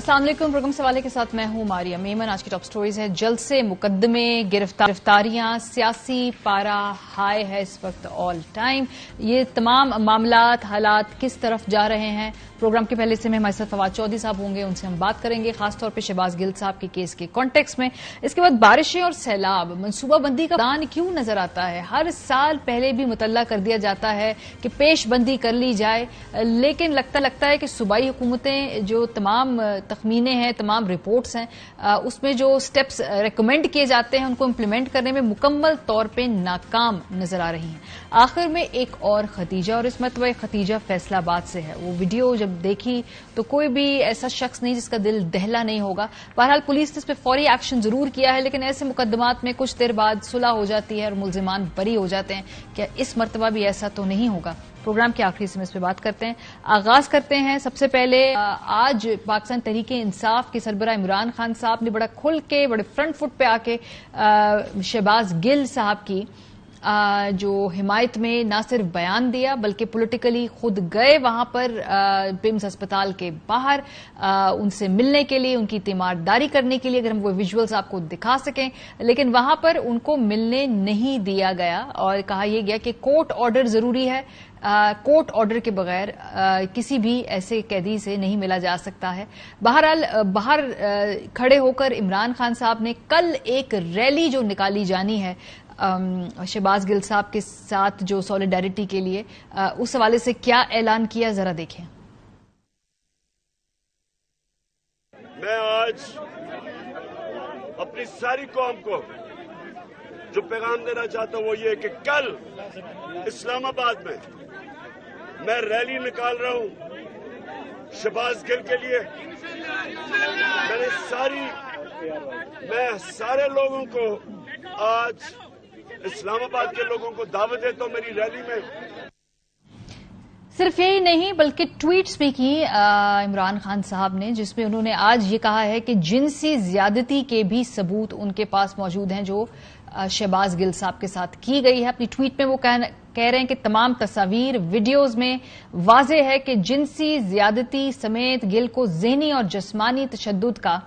अस्सलाम वालेकुम। प्रोग्राम सवाले के साथ मैं हूं मारिया मेमन। आज की टॉप स्टोरीज है जल्द से मुकदमे, गिरफ्तारियां, सियासी पारा हाई है इस वक्त ऑल टाइम। ये तमाम मामलात हालात किस तरफ जा रहे हैं, प्रोग्राम के पहले से में हमारे साथ फवाद चौधरी साहब होंगे, उनसे हम बात करेंगे खासतौर पर शहबाज गिल साहब के केस के कॉन्टेक्स्ट में। इसके बाद बारिशें और सैलाब, मनसूबाबंदी का दान क्यों नजर आता है? हर साल पहले भी मुतल्ला कर दिया जाता है कि पेशबंदी कर ली जाए, लेकिन लगता है कि सूबाई हुकूमतें जो तमाम तखमीने हैं, तमाम रिपोर्ट्स हैं, उसमें जो स्टेप्स रेकमेंड किए जाते हैं उनको इम्प्लीमेंट करने में मुकम्मल तौर पे नाकाम नजर आ रही हैं। आखिर में एक और खतीजा, और इस मरतबा खतीजा फैसलाबाद से है। वो वीडियो जब देखी तो कोई भी ऐसा शख्स नहीं जिसका दिल दहला नहीं होगा। बहरहाल पुलिस ने इस पर फौरी एक्शन जरूर किया है, लेकिन ऐसे मुकदमात में कुछ देर बाद सुलह हो जाती है और मुलजिमान बरी हो जाते हैं। क्या इस मरतबा भी ऐसा तो नहीं होगा? प्रोग्राम के आखिरी में इस पर बात करते हैं। आगाज करते हैं सबसे पहले, आज पाकिस्तान तहरीक इंसाफ के सरबराह इमरान खान साहब ने बड़ा खुल के, बड़े फ्रंट फुट पे आके शहबाज गिल साहब की जो हिमायत में ना सिर्फ बयान दिया बल्कि पॉलिटिकली खुद गए वहां पर पिम्स अस्पताल के बाहर उनसे मिलने के लिए, उनकी तीमारदारी करने के लिए, अगर हम वो विजुअल्स आपको दिखा सकें। लेकिन वहां पर उनको मिलने नहीं दिया गया और कहा यह गया कि कोर्ट ऑर्डर जरूरी है, कोर्ट ऑर्डर के बगैर किसी भी ऐसे कैदी से नहीं मिला जा सकता है। बहरहाल बाहर खड़े होकर इमरान खान साहब ने कल एक रैली जो निकाली जानी है शहबाज गिल साहब के साथ जो सॉलिडारिटी के लिए, उस हवाले से क्या ऐलान किया, जरा देखें। मैं आज अपनी सारी कौम को जो पैगाम देना चाहता हूं वो ये कि कल इस्लामाबाद में मैं रैली निकाल रहा हूं शहबाज गिल के लिए। मैं सारे लोगों को आज इस्लामाबाद के लोगों को दावत देता हूं मेरी रैली में। सिर्फ यही नहीं बल्कि ट्वीट्स भी की इमरान खान साहब ने, जिसमें उन्होंने आज ये कहा है कि जिनसी ज्यादती के भी सबूत उनके पास मौजूद हैं जो शहबाज गिल साहब के साथ की गई है। अपनी ट्वीट में वो कह रहे हैं कि तमाम तस्वीर वीडियोज में वाज़ेह है कि जिनसी ज्यादती समेत गिल को ज़हनी और जिस्मानी तशद्दुद का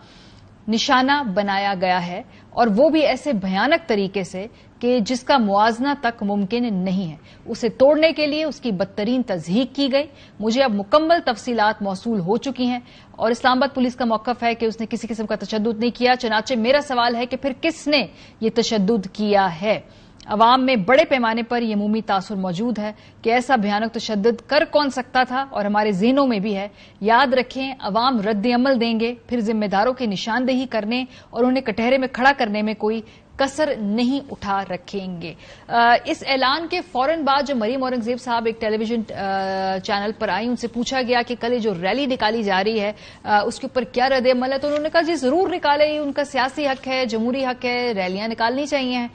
निशाना बनाया गया है, और वो भी ऐसे भयानक तरीके से कि जिसका मुआवजा तक मुमकिन नहीं है। उसे तोड़ने के लिए उसकी बदतरीन तज़हीक की गई। मुझे अब मुकम्मल तफसीलात मौसूल हो चुकी हैं और इस्लामाबाद पुलिस का मौक़िफ़ है कि उसने किसी किस्म का तशद्दुद नहीं किया। चनाचे मेरा सवाल है कि फिर किसने ये तशद्दुद किया है? अवाम में बड़े पैमाने पर यह मुमी तासुर मौजूद है कि ऐसा भयानक तशद्दुद कर कौन सकता था, और हमारे ज़हनों में भी है। याद रखें, अवाम रद्द अमल देंगे, फिर जिम्मेदारों की निशानदेही करने और उन्हें कटहरे में खड़ा करने में कोई कसर नहीं उठा रखेंगे। इस ऐलान के फौरन बाद जो मरीम औरंगजेब साहब एक टेलीविजन चैनल पर आई, उनसे पूछा गया कि कल जो रैली निकाली जा रही है उसके ऊपर क्या रद्द अमल है, तो उन्होंने कहा जी जरूर निकाले, उनका सियासी हक है, जमहूरी हक है, रैलियां निकालनी चाहिए।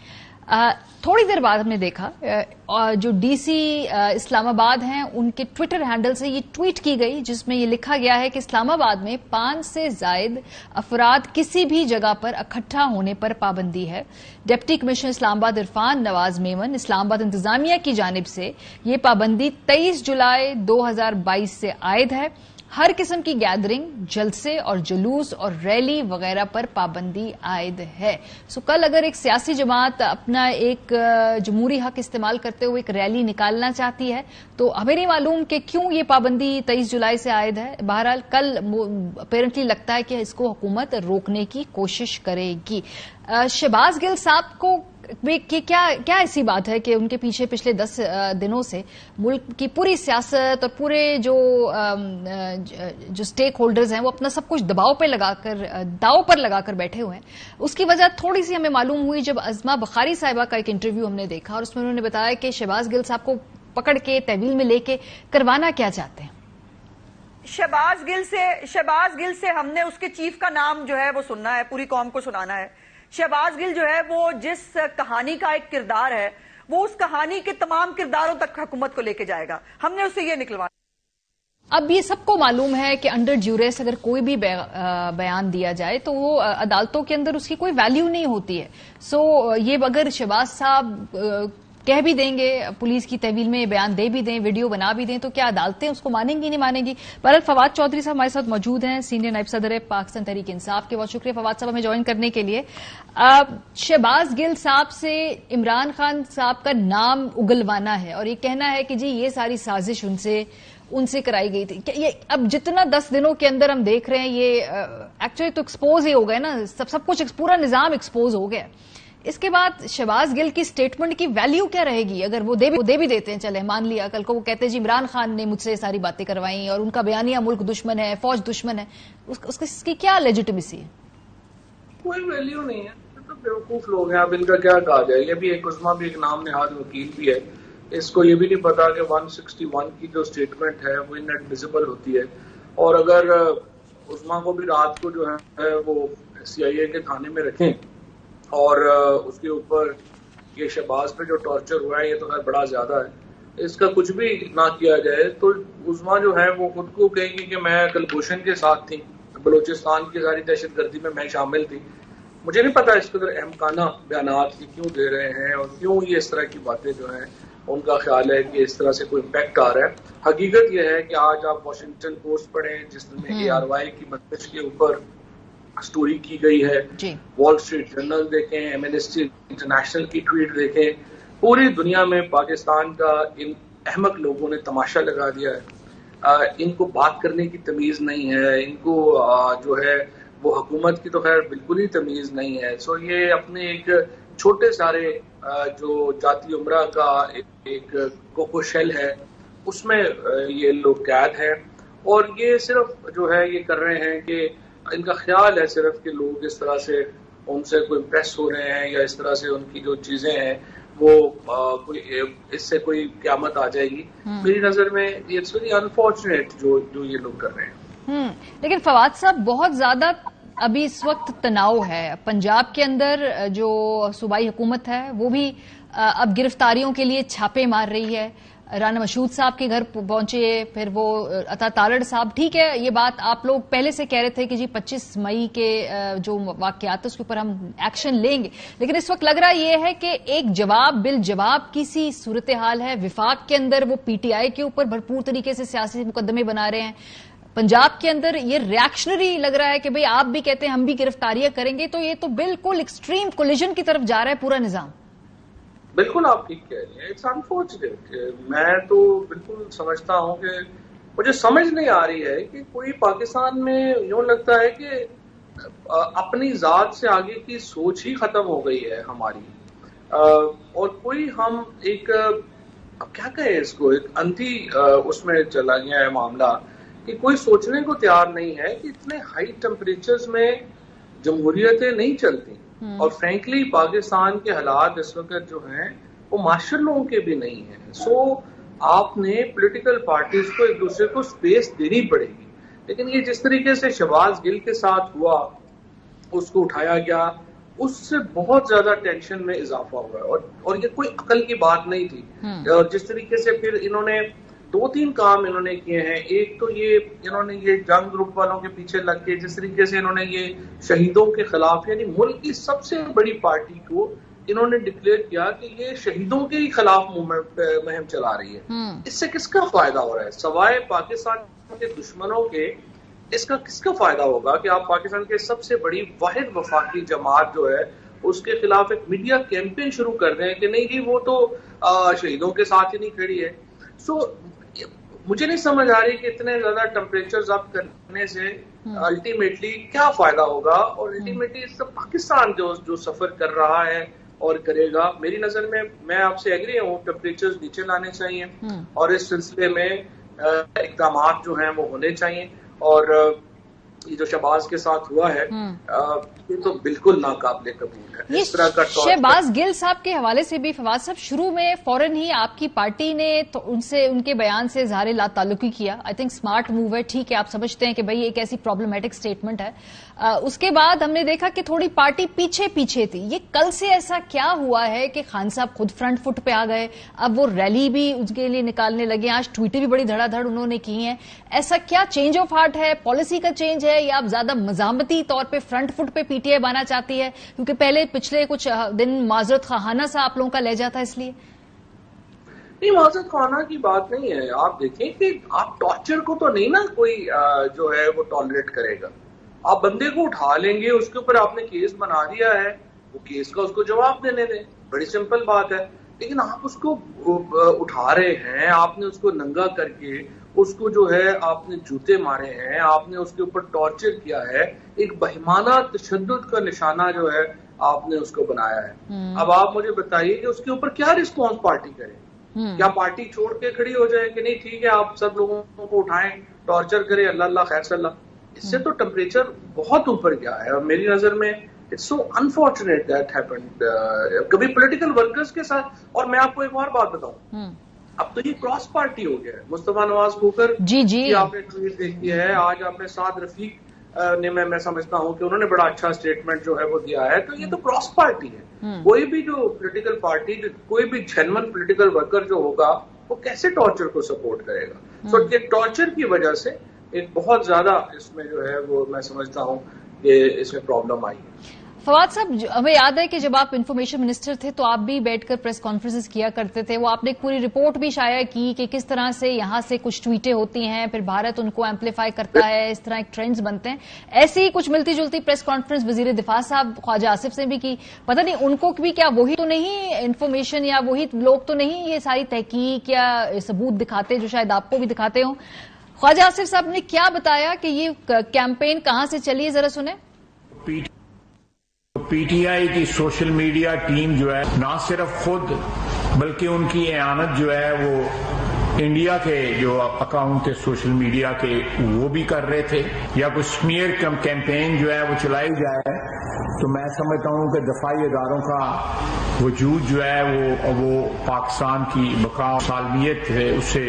थोड़ी देर बाद हमने देखा जो डीसी इस्लामाबाद हैं उनके ट्विटर हैंडल से ये ट्वीट की गई, जिसमें ये लिखा गया है कि इस्लामाबाद में 5 से ज्यादा अफराद किसी भी जगह पर इकट्ठा होने पर पाबंदी है। डिप्टी कमिश्नर इस्लामाबाद इरफान नवाज मेमन, इस्लामाबाद इंतजामिया की जानिब से ये पाबंदी 23 जुलाई 2022 से आयद है। हर किस्म की गैदरिंग, जलसे और जुलूस और रैली वगैरह पर पाबंदी आयद है। सो कल अगर एक सियासी जमात अपना एक जमहूरी हक इस्तेमाल करते हुए एक रैली निकालना चाहती है तो हमें नहीं मालूम कि क्यों ये पाबंदी 23 जुलाई से आयद है। बहरहाल कल अपेरेंटली लगता है कि इसको हुकूमत रोकने की कोशिश करेगी। शहबाज गिल साहब को कि क्या ऐसी बात है कि उनके पीछे पिछले 10 दिनों से मुल्क की पूरी सियासत और पूरे जो स्टेक होल्डर्स हैं वो अपना सब कुछ दाव पर लगाकर बैठे हुए हैं? उसकी वजह थोड़ी सी हमें मालूम हुई जब अज़मा बखारी साहिबा का एक इंटरव्यू हमने देखा और उसमें उन्होंने बताया कि शहबाज गिल साहब को पकड़ के तहवील में लेके करवाना क्या चाहते हैं। शहबाज गिल से हमने उसके चीफ का नाम जो है वो सुनना है, पूरी कौम को सुनाना है। शहबाज गिल जो है वो जिस कहानी का एक किरदार है वो उस कहानी के तमाम किरदारों तक हुकूमत को लेके जाएगा। हमने उससे ये निकलवाना। अब ये सबको मालूम है कि अंडर ड्यूरेस अगर कोई भी बयान दिया जाए तो वो अदालतों के अंदर उसकी कोई वैल्यू नहीं होती है। सो ये अगर शहबाज साहब کہہ بھی دیں گے, پولیس کی تحویل میں بیان دے بھی دیں, ویڈیو بنا بھی دیں, تو کیا عدالتیں اس کو مانیں گی نہیں مانیں گی؟ بہرحال فواد چودھری صاحب ہمارے ساتھ موجود ہیں, سینئر نائب صدر پاکستان تحریک انصاف کے. بہت شکریہ فواد صاحب ہمیں جوائن کرنے کے لیے. شہباز گل صاحب سے عمران خان صاحب کا نام اگلوانا ہے اور یہ کہنا ہے کہ جی یہ ساری سازش ان سے کرائی گئی تھی. یہ اب جتنا 10 دنوں کے اندر ہم دیکھ رہے ہیں یہ ایکچولی تو ایکسپوز ہی ہو گئے نا, سب کچھ پورا نظام ایکسپوز ہو گیا. اس کے بعد شہباز گل کی سٹیٹمنٹ کی ویلیو کیا رہے گی اگر وہ دے بھی دیتے ہیں؟ چلے مان لیا کل کو وہ کہتے ہیں جی عمران خان نے مجھ سے ساری باتیں کروائیں اور ان کا بیانیہ ملک دشمن ہے, فوج دشمن ہے, اس کی کیا لیجیٹمیسی ہے؟ کوئی ویلیو نہیں ہے. تو بیوقوف لوگ ہیں, اب ان کا کیا کہا جائے. یہ بھی ایک عظما بھی ایک نام نہاد وکیل بھی ہے, اس کو یہ بھی نہیں پتا کہ 161 کی جو سٹیٹمنٹ ہے وہ انڈمیسیبل ہوتی ہے. اور اگر عظما کو بھی رات کو جو ہے وہ CIA کے تھانے میں رکھیں اور اس کے اوپر یہ شہباز پہ جو ٹارچر ہوا ہے یہ تو خیر بڑا زیادہ ہے, اس کا کچھ بھی نہ کیا جائے تو عظما جو ہے وہ خود کو کہے گی کہ میں کلبھوشن کے ساتھ تھی, بلوچستان کی ساری دہشت گردی میں شامل تھی. مجھے نہیں پتا اس قدر احمقانہ بیانات کیوں دے رہے ہیں اور کیوں یہ اس طرح کی باتیں جو ہیں ان کا خیال ہے کہ اس طرح سے کوئی امپیکٹ آ رہا ہے. حقیقت یہ ہے کہ آج آپ واشنگٹن پوسٹ پڑھیں جس میں ARY کی بندش کے اوپر سٹوری کی گئی ہے, وال اسٹریٹ جرنل دیکھیں, ایمنسٹی انٹرنیشنل کی ٹویٹ دیکھیں, پوری دنیا میں پاکستان کا ان احمق لوگوں نے تماشا لگا دیا ہے. ان کو بات کرنے کی تمیز نہیں ہے, ان کو جو ہے وہ حکومت کی تو خیر بالکل ہی تمیز نہیں ہے. سو یہ اپنے ایک چھوٹے سارے جو جاتی عمرہ کا ایک کوکو شیل ہے اس میں یہ لوگ قید ہیں اور یہ صرف جو ہے یہ کر رہے ہیں کہ ان کا خیال ہے صرف کہ لوگ اس طرح سے ان سے کوئی امپریس ہو رہے ہیں یا اس طرح سے ان کی جو چیزیں ہیں وہ اس سے کوئی قیامت آ جائے گی. میری نظر میں اٹس ویری انفارچونیٹ جو یہ لوگ کر رہے ہیں. لیکن فواد صاحب بہت زیادہ ابھی اس وقت تناؤ ہے پنجاب کے اندر. جو صوبائی حکومت ہے وہ بھی اب گرفتاریوں کے لیے چھاپے مار رہی ہے. رانا مشہود صاحب کے گھر پہنچے, پھر وہ عطا تالڑ صاحب. ٹھیک ہے یہ بات آپ لوگ پہلے سے کہہ رہے تھے کہ جی 25 مئی کے جو واقعات اس کے اوپر ہم ایکشن لیں گے, لیکن اس وقت لگ رہا یہ ہے کہ ایک جواب بالجواب کی سی صورتحال ہے. وفاق کے اندر وہ PTI کے اوپر بھرپور طریقے سے سیاسی مقدمے بنا رہے ہیں. پنجاب کے اندر یہ ریاکشنری لگ رہا ہے کہ بھئی آپ بھی کہتے ہیں ہم بھی گرفتاریاں کریں گے, تو یہ تو بالکل ایکسٹریم کولیجن کی طرف جا رہا ہے پورا نظام. بالکل آپ ٹھیک کہہ رہی ہیں. It's unfortunate. میں تو بالکل سمجھتا ہوں کہ مجھے سمجھ نہیں آ رہی ہے کہ کوئی پاکستان میں یوں لگتا ہے کہ اپنی ذات سے آگے کی سوچ ہی ختم ہو گئی ہے ہماری, اور کوئی ہم ایک کیا کہیں اس کو ایک انتی اس میں چلا گیا ہے معاملہ کہ کوئی سوچنے کو تیار نہیں ہے کہ اتنے ہائی ٹیمپریچرز میں جمہوریتیں نہیں چلتی. اور فرینکلی پاکستان کے حالات اس وقت جو ہیں وہ معاشر لوگوں کے بھی نہیں ہیں. سو آپ نے پولیٹیکل پارٹیز کو ایک دوسرے کو سپیس دینی پڑے گی. لیکن یہ جس طریقے سے شہباز گل کے ساتھ ہوا, اس کو اٹھایا گیا, اس سے بہت زیادہ ٹینشن میں اضافہ ہوا اور یہ کوئی عقل کی بات نہیں تھی. اور جس طریقے سے پھر انہوں نے 2-3 کام انہوں نے کیے ہیں. ایک تو انہوں نے یہ جنگ گروپ والوں کے پیچھے لگ کے جس طریقے سے انہوں نے یہ شہیدوں کے خلاف یعنی ملک کی سب سے بڑی پارٹی کو انہوں نے ڈکلیئر کیا کہ یہ شہیدوں کے ہی خلاف مہم چلا رہی ہے. اس سے کس کا فائدہ ہو رہا ہے سوائے پاکستان کے دشمنوں کے؟ اس کا کس کا فائدہ ہوگا کہ آپ پاکستان کے سب سے بڑی واحد وفاقی جماعت جو ہے اس کے خلاف ایک میڈیا کیمپین شروع کر دیں کہ نہیں جی وہ تو شہیدوں کے ساتھ ہی نہیں کھڑی ہے. سو مجھے نہیں سمجھ آ رہی کہ اتنے زیادہ ٹیمپریچر اپ کرنے سے الٹیمیٹلی کیا فائدہ ہوگا, اور الٹیمیٹلی پاکستان جو سفر کر رہا ہے اور کرے گا. میری نظر میں آپ سے ایگری ہوں, ٹیمپریچر نیچے لانے چاہیے اور اس سلسلے میں اقدامات جو ہیں وہ ہونے چاہیے. اور یہ جو شہباز کے ساتھ ہوا ہے یہ تو بالکل ناقابل قبول ہے. اس طرح کا شہباز گل صاحب کے حوالے سے بھی فواد صاحب شروع میں فوراً ہی آپ کی پارٹی نے ان کے بیان سے اظہار لا تعلقی کیا. آئی تھنک اسمارٹ موو ہے. ٹھیک ہے آپ سمجھتے ہیں کہ بھئی ایک ایسی پرابلمیٹک اسٹیٹمنٹ ہے. اس کے بعد ہم نے دیکھا کہ تھوڑی پارٹی پیچھے تھی. یہ کل سے ایسا کیا ہوا ہے کہ خان صاحب خود فرنٹ فٹ پہ آ گئے, اب وہ ریلی بھی اس کے لیے نکالنے لگے, آج ٹویٹیں بھی بڑی دھڑا دھڑ انہوں نے کی ہیں. ایسا کیا چینج آف ہارٹ ہے, پالیسی کا چینج ہے, یا آپ زیادہ مزاحمتی طور پہ فرنٹ فٹ پہ PTI بنا چاہتی ہے کیونکہ پچھلے کچھ دن معذرت خواہانہ سا آپ لوگوں کا لہجہ تھا اس لیے؟ نہیں معذرت خانہ کی بات نہیں ہے. آپ دیکھیں کہ آپ ٹارچر کو تو نہیں نا کوئی جو ہے وہ ٹالریٹ کرے گا. آپ بندے کو اٹھا لیں گے, اس کے اوپر آپ نے کیس بنا دیا ہے, وہ کیس کا اس کو جواب دینے دیں, بڑی سمپل بات ہے. لیکن آپ اس کو اٹھا رہے ہیں, آپ نے اس کو ننگا کر کے اس کو جو ہے آپ نے جوتے مارے ہیں, آپ نے اس کے اوپر ٹارچر کیا ہے, ایک بہیمانہ تشدد کا نشانہ جو ہے آپ نے اس کو بنایا ہے. اب آپ مجھے بتائیے کہ اس کے اوپر کیا رسپانس پارٹی کرے؟ کیا پارٹی چھوڑ کے کھڑی ہو جائے کہ نہیں ٹھیک ہے آپ سب لوگوں کو اٹھائیں, ٹارچر کریں, اللہ اللہ خیر صلی اللہ. اس سے تو ٹمپریچر بہت اوپر گیا ہے, اور میری نظر میں it's so unfortunate that happened کبھی پولیٹیکل ورکرز کے ساتھ. اور میں آپ کو ایک اور بات بتاؤں, اب تو یہ کراس پارٹی ہو گیا ہے. مصطفیٰ نواز کھوکر جی آپ نے ٹویٹ دیکھی ہے, آج آپ نے سعد رفیق نے میں سمجھتا ہوں کہ انہوں نے بڑا اچھا اسٹیٹمنٹ جو ہے وہ دیا ہے. تو یہ تو کراس پارٹی ہے. کوئی بھی جو پولیٹیکل پارٹی, کوئی بھی جینوئن پولیٹیکل ورکر جو ہوگا وہ کیسے ٹارچر کو سپورٹ کرے گا؟ سو یہ ٹارچر کی وجہ سے ایک بہت زیادہ اس میں جو ہے وہ میں سمجھتا ہوں کہ اس میں پرابلم آئی. فواد صاحب, ہمیں یاد ہے کہ جب آپ انفارمیشن منسٹر تھے تو آپ بھی بیٹھ کر پریس کانفرنسز کیا کرتے تھے. وہ آپ نے ایک پوری رپورٹ بھی شائع کی کہ کس طرح سے یہاں سے کچھ ٹویٹیں ہوتی ہیں, پھر بھارت ان کو ایمپلیفائی کرتا ہے, اس طرح ایک ٹرینڈز بنتے ہیں. ایسی ہی کچھ ملتی جلتی پریس کانفرنس وزیر دفاع صاحب خواجہ آصف سے بھی کی. پتہ نہیں ان کو بھی کیا وہی تو نہیں انفارمیشن یا وہی لوگ تو نہیں یہ ساری تحقیق یا ثبوت دکھاتے جو شاید آپ کو بھی دکھاتے ہوں. خواجہ آصف صاحب نے کیا بتایا کہ یہ کیمپین کہاں سے چلی ہے, ذرا سنیں. پی ٹی آئی کی سوشل میڈیا ٹیم جو ہے نہ صرف خود بلکہ ان کی اعانت جو ہے وہ انڈیا کے جو اکاؤنٹ تھے سوشل میڈیا کے وہ بھی کر رہے تھے, یا کوئی سمیئر کیمپین جو ہے وہ چلائی جائے. تو میں سمجھتا ہوں کہ دفاعی اداروں کا وجود جو ہے وہ پاکستان کی بقا سالمیت ہے اس سے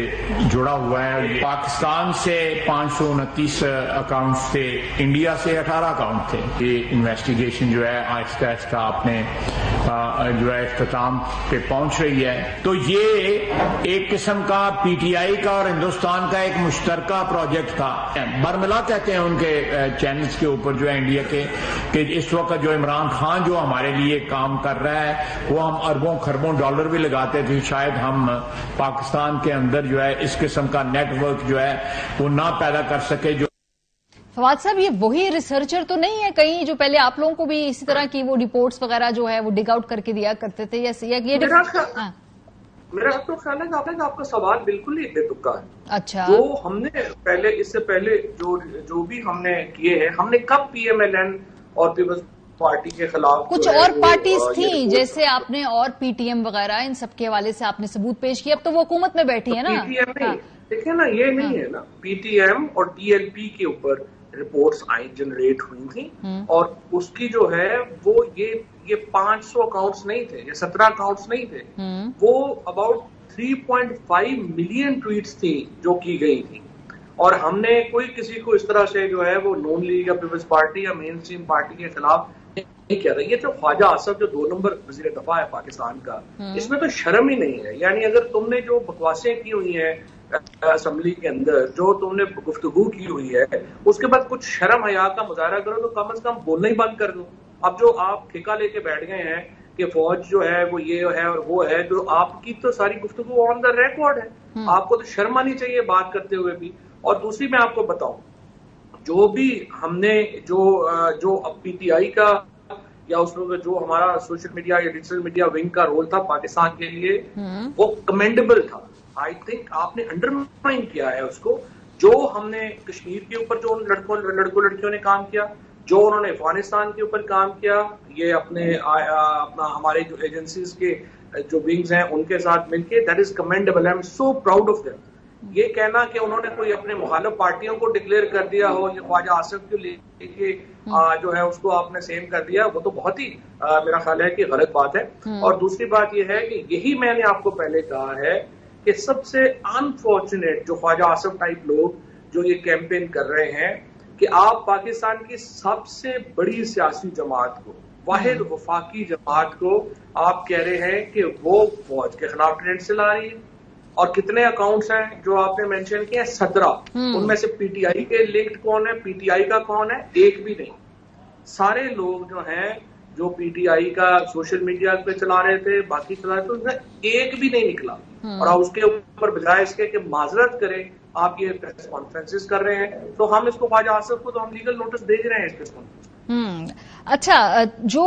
جڑا ہوا ہے. پاکستان سے 529 اکاؤنٹس تھے, انڈیا سے 18 اکاؤنٹ تھے. یہ انویسٹیگیشن جو ہے آہستہ آہستہ اپنے جو ہے اختتام پہ پہنچ رہی ہے. تو یہ ایک قسم کا پی ٹی آئی کا اور ہندوستان کا ایک مشترکہ پروجیکٹ تھا. برملا کہتے ہیں ان کے چینلز کے اوپر جو ہے انڈیا کے, کہ اس وقت جو عمران خان جو ہمارے لیے کام کر رہا ہے وہ ہم اربوں خربوں ڈالر بھی لگاتے تھے, شاید ہم پاکستان کے اندر جو ہے اس قسم کا نیٹ ورک جو ہے وہ نہ پیدا کر سکے. جو فواد صاحب, یہ وہی ریسرچر تو نہیں ہے کہیں جو پہلے آپ لوگوں کو بھی اسی طرح کی وہ رپورٹس وغیرہ جو ہے وہ ڈگ آؤٹ کر کے دیا کرتے تھے, یا میرا تو خیال ہے کہ آپ کا سوال بالکل ہی بے تکا ہے. اچھا, جو ہم نے پہلے اس سے پہلے جو بھی ہم نے کیے ہیں, ہم نے کب پی ایم ایل این اور پیپلز پارٹی کے خلاف کچھ اور پارٹیز تھیں جیسے آپ نے اور پی ٹی ایم وغیرہ, ان سب کے حوالے سے آپ نے ثبوت پیش کیا. اب تو وہ حکومت میں بیٹھی ہے نا. پی ٹی ایم نہیں, دیکھیں نا, یہ نہیں ہے نا. پی ٹی ایم اور ٹی ایل پی کے اوپر رپورٹس جنریٹ ہوئی تھیں, اور اس کی جو ہے وہ یہ 500 اکاؤنٹس نہیں تھے, یہ 17 اکاؤنٹس نہیں تھے, وہ اباؤٹ 3.5 ملین ٹویٹس تھی جو کی گئی تھی. اور ہم نے کوئی کسی کو اس طرح سے جو ہے وہ نون لیگ یا پیپلز پارٹی یا مین اسٹریم پارٹی کے خلاف نہیں کیا تھا. یہ جو خواجہ آصف جو 2 نمبر وزیر دفاع ہے پاکستان کا, اس میں تو شرم ہی نہیں ہے. یعنی اگر تم نے جو بکواسیں کی ہوئی ہیں اسمبلی کے اندر, جو تم نے گفتگو کی ہوئی ہے, اس کے بعد کچھ شرم حیا کا مظاہرہ کرو, تو کم از کم بولنا ہی بند کر دو. اب جو آپ ٹھیکہ لے کے بیٹھ گئے ہیں کہ فوج جو ہے وہ یہ ہے اور وہ ہے, جو آپ کی تو ساری گفتگو آن دا ریکارڈ ہے. آپ کو تو شرم آنی چاہیے بات کرتے ہوئے بھی. اور دوسری میں آپ کو بتاؤں, جو بھی ہم نے جو پی ٹی آئی کا یا اس میں جو ہمارا سوشل میڈیا یا ڈیجیٹل میڈیا ونگ کا رول تھا پاکستان کے لیے, وہ کمینڈیبل تھا. آئی تھنک آپ نے انڈرمائن کیا ہے اس کو. جو ہم نے کشمیر کے اوپر جو لڑکوں لڑکیوں نے کام کیا, جو انہوں نے افغانستان کے اوپر کام کیا, یہ اپنا ہمارے جو ایجنسیز کے جو ونگز ہیں ان کے ساتھ مل کے, that is commendable. I am so proud of them. یہ کہنا کہ انہوں نے کوئی اپنے مخالف پارٹیوں کو ڈکلیئر کر دیا ہو, یہ خواجہ آصف کو لے کے جو ہے اس کو آپ نے سیم کر دیا, وہ تو بہت ہی میرا خیال ہے کہ غلط بات ہے. اور دوسری بات یہ ہے کہ یہی میں نے آپ کو پہلے کہا ہے کہ سب سے انفارچونیٹ جو خواجہ آصف ٹائپ لوگ جو یہ کیمپین کر رہے ہیں, کہ آپ پاکستان کی سب سے بڑی سیاسی جماعت کو, واحد وفاقی جماعت کو آپ کہہ رہے ہیں کہ وہ فوج کے خلاف ٹرینڈ سے لا رہی ہے. اور کتنے اکاؤنٹس ہیں جو آپ نے مینشن کیے ہیں, 17. ان میں سے پی ٹی آئی کے لنکڈ کون ہے, پی ٹی آئی کا کون ہے, ایک بھی نہیں. سارے لوگ جو ہیں جو PTI کا سوشل میڈیا پہ چلا رہے تھے, باقی چلا رہے تھے, اس میں ایک بھی نہیں نکلا. اور آپ اس کے اوپر بجائے اس کے کہ معذرت کریں, آپ یہ پریس کانفرنسز کر رہے ہیں, تو ہم اس کو خواجہ آصف کو تو ہم لیگل نوٹس بھیج رہے ہیں اس پریس کانفرنس. اچھا, جو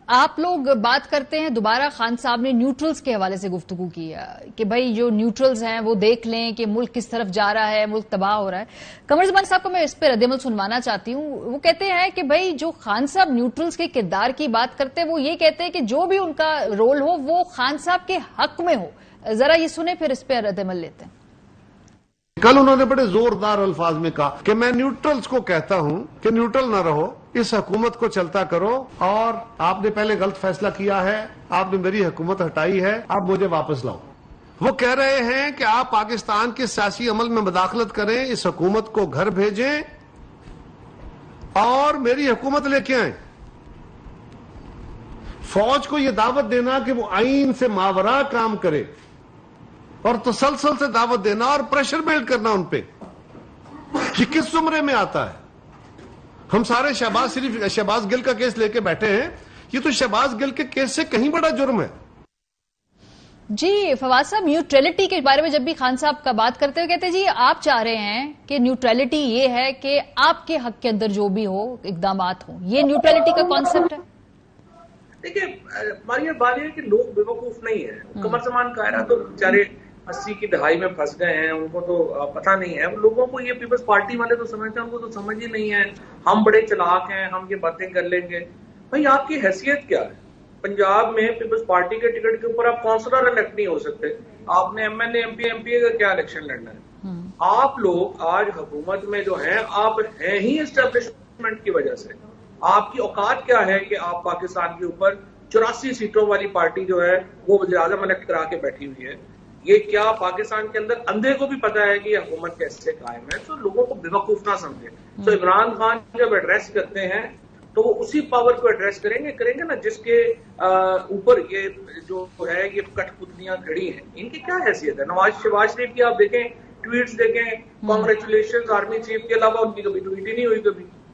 آپ لوگ بات کرتے ہیں, دوبارہ خان صاحب نے نیوٹرلز کے حوالے سے گفتگو کی ہے کہ بھائی جو نیوٹرلز ہیں وہ دیکھ لیں کہ ملک کس طرف جا رہا ہے, ملک تباہ ہو رہا ہے. قمر زمان صاحب کو میں اس پہ رد عمل سنوانا چاہتی ہوں. وہ کہتے ہیں کہ بھائی جو خان صاحب نیوٹرلز کے کردار کی بات کرتے ہیں, وہ یہ کہتے ہیں کہ جو بھی ان کا رول ہو وہ خان صاحب کے حق میں ہو. ذرا یہ سنیں, پھر اس پہ رد عمل لیتے ہیں. کل انہوں نے بڑے زوردار الفاظ میں کہا کہ میں نیوٹرلز کو کہتا ہوں کہ نیوٹرل نہ رہو, اس حکومت کو چلتا کرو, اور آپ نے پہلے غلط فیصلہ کیا ہے, آپ نے میری حکومت ہٹائی ہے, آپ مجھے واپس لاؤ. وہ کہہ رہے ہیں کہ آپ پاکستان کے سیاسی عمل میں مداخلت کریں, اس حکومت کو گھر بھیجیں اور میری حکومت لے کے آئیں. فوج کو یہ دعوت دینا کہ وہ آئین سے ماورا کام کرے, اور تسلسل سے دعوت دینا اور پریشر بلڈ کرنا ان پہ, یہ کس زمرے میں آتا ہے؟ ہم سارے شہباز گل کا کیس لے کے بیٹھے ہیں, یہ تو شہباز گل کے کیس سے کہیں بڑا جرم ہے. جی فواد صاحب, نیوٹرلٹی کے بارے میں جب بھی خان صاحب کا بات کرتے ہوئے کہتے ہیں جی آپ چاہ رہے ہیں کہ نیوٹرلٹی یہ ہے کہ آپ کے حق کے اندر جو بھی ہو اقدامات ہوں, یہ نیوٹرلٹی کا کانسیپٹ ہے. دیکھیے ہماری یہ بات یہ ہے کہ لوگ بے وقوف نہیں ہیں. قمر زمان قاہرہ تو بیچارے 80 کی دہائی میں پھنس گئے ہیں, ان کو تو پتہ نہیں ہے. لوگوں کو یہ پیپلز پارٹی والے تو سمجھتے ہیں, ان کو تو سمجھ ہی نہیں ہے. ہم بڑے چلاک ہیں, ہم یہ باتیں کر لیں گے. بھائی آپ کی حیثیت کیا ہے؟ پنجاب میں پیپلز پارٹی کے ٹکٹ کے اوپر آپ کونسلر الیکٹ نہیں ہو سکتے. آپ نے MNA MP کا کیا الیکشن لڑنا ہے؟ آپ لوگ آج حکومت میں جو ہیں, آپ ہیں ہی اسٹیبلشمنٹ کی وجہ سے. آپ کی اوقات کیا ہے کہ آپ پاکستان کے اوپر 84 سیٹوں والی پارٹی جو ہے وہ وزیر اعظم الیکٹ کرا کے بیٹھی ہوئی ہے. یہ کیا پاکستان کے اندر اندھے کو بھی پتا ہے کہ یہ حکومت کیسے قائم ہے؟ تو لوگوں کو بے وقوف نہ سمجھے. تو عمران خان جب ایڈریس کرتے ہیں تو وہ اسی پاور کو ایڈریس کریں گے نا جس کے اوپر یہ جو ہے یہ کٹ پتلیاں کھڑی ہیں. ان کی کیا حیثیت ہے؟ شہباز شریف کی آپ دیکھیں, ٹویٹس دیکھیں, کانگریچولیشن آرمی چیف کے علاوہ ان کی کبھی ٹویٹ ہی نہیں ہوئی.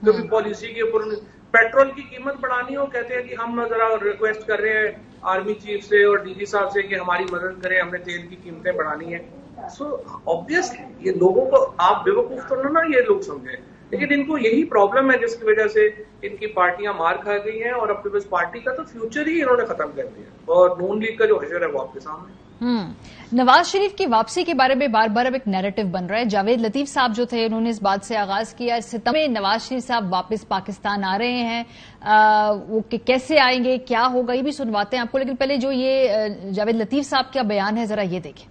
کبھی پالیسی کے اوپر پیٹرول کی قیمت بڑھانی ہو, کہتے ہیں کہ ہم ذرا ریکویسٹ کر رہے ہیں آرمی چیف سے اور DG صاحب سے کہ ہماری مدد کریں, ہم نے تیل کی قیمتیں بڑھانی ہیں. سو آبویسلی یہ لوگوں کو آپ بے وقوف تو نہ یہ لوگ سمجھیں, لیکن ان کو یہی پرابلم ہے جس کی وجہ سے ان کی پارٹیاں مار کھا گئی ہیں, اور اب پیپلز پارٹی کا تو فیوچر ہی انہوں نے ختم کر دیا, اور نون لیگ کا جو حشر ہے وہ آپ کے سامنے. نواز شریف کی واپسی کے بارے میں بار بار اب ایک نیریٹو بن رہا ہے. جاوید لطیف صاحب جو تھے انہوں نے اس بات سے آغاز کیا, ستمبر میں نواز شریف صاحب واپس پاکستان آ رہے ہیں, وہ کیسے آئیں گے, کیا ہوگا, یہ بھی سنواتے ہیں آپ کو. لیکن پہلے جو یہ جاوید لطیف صاحب کا بیان ہے ذرا یہ دیکھیں.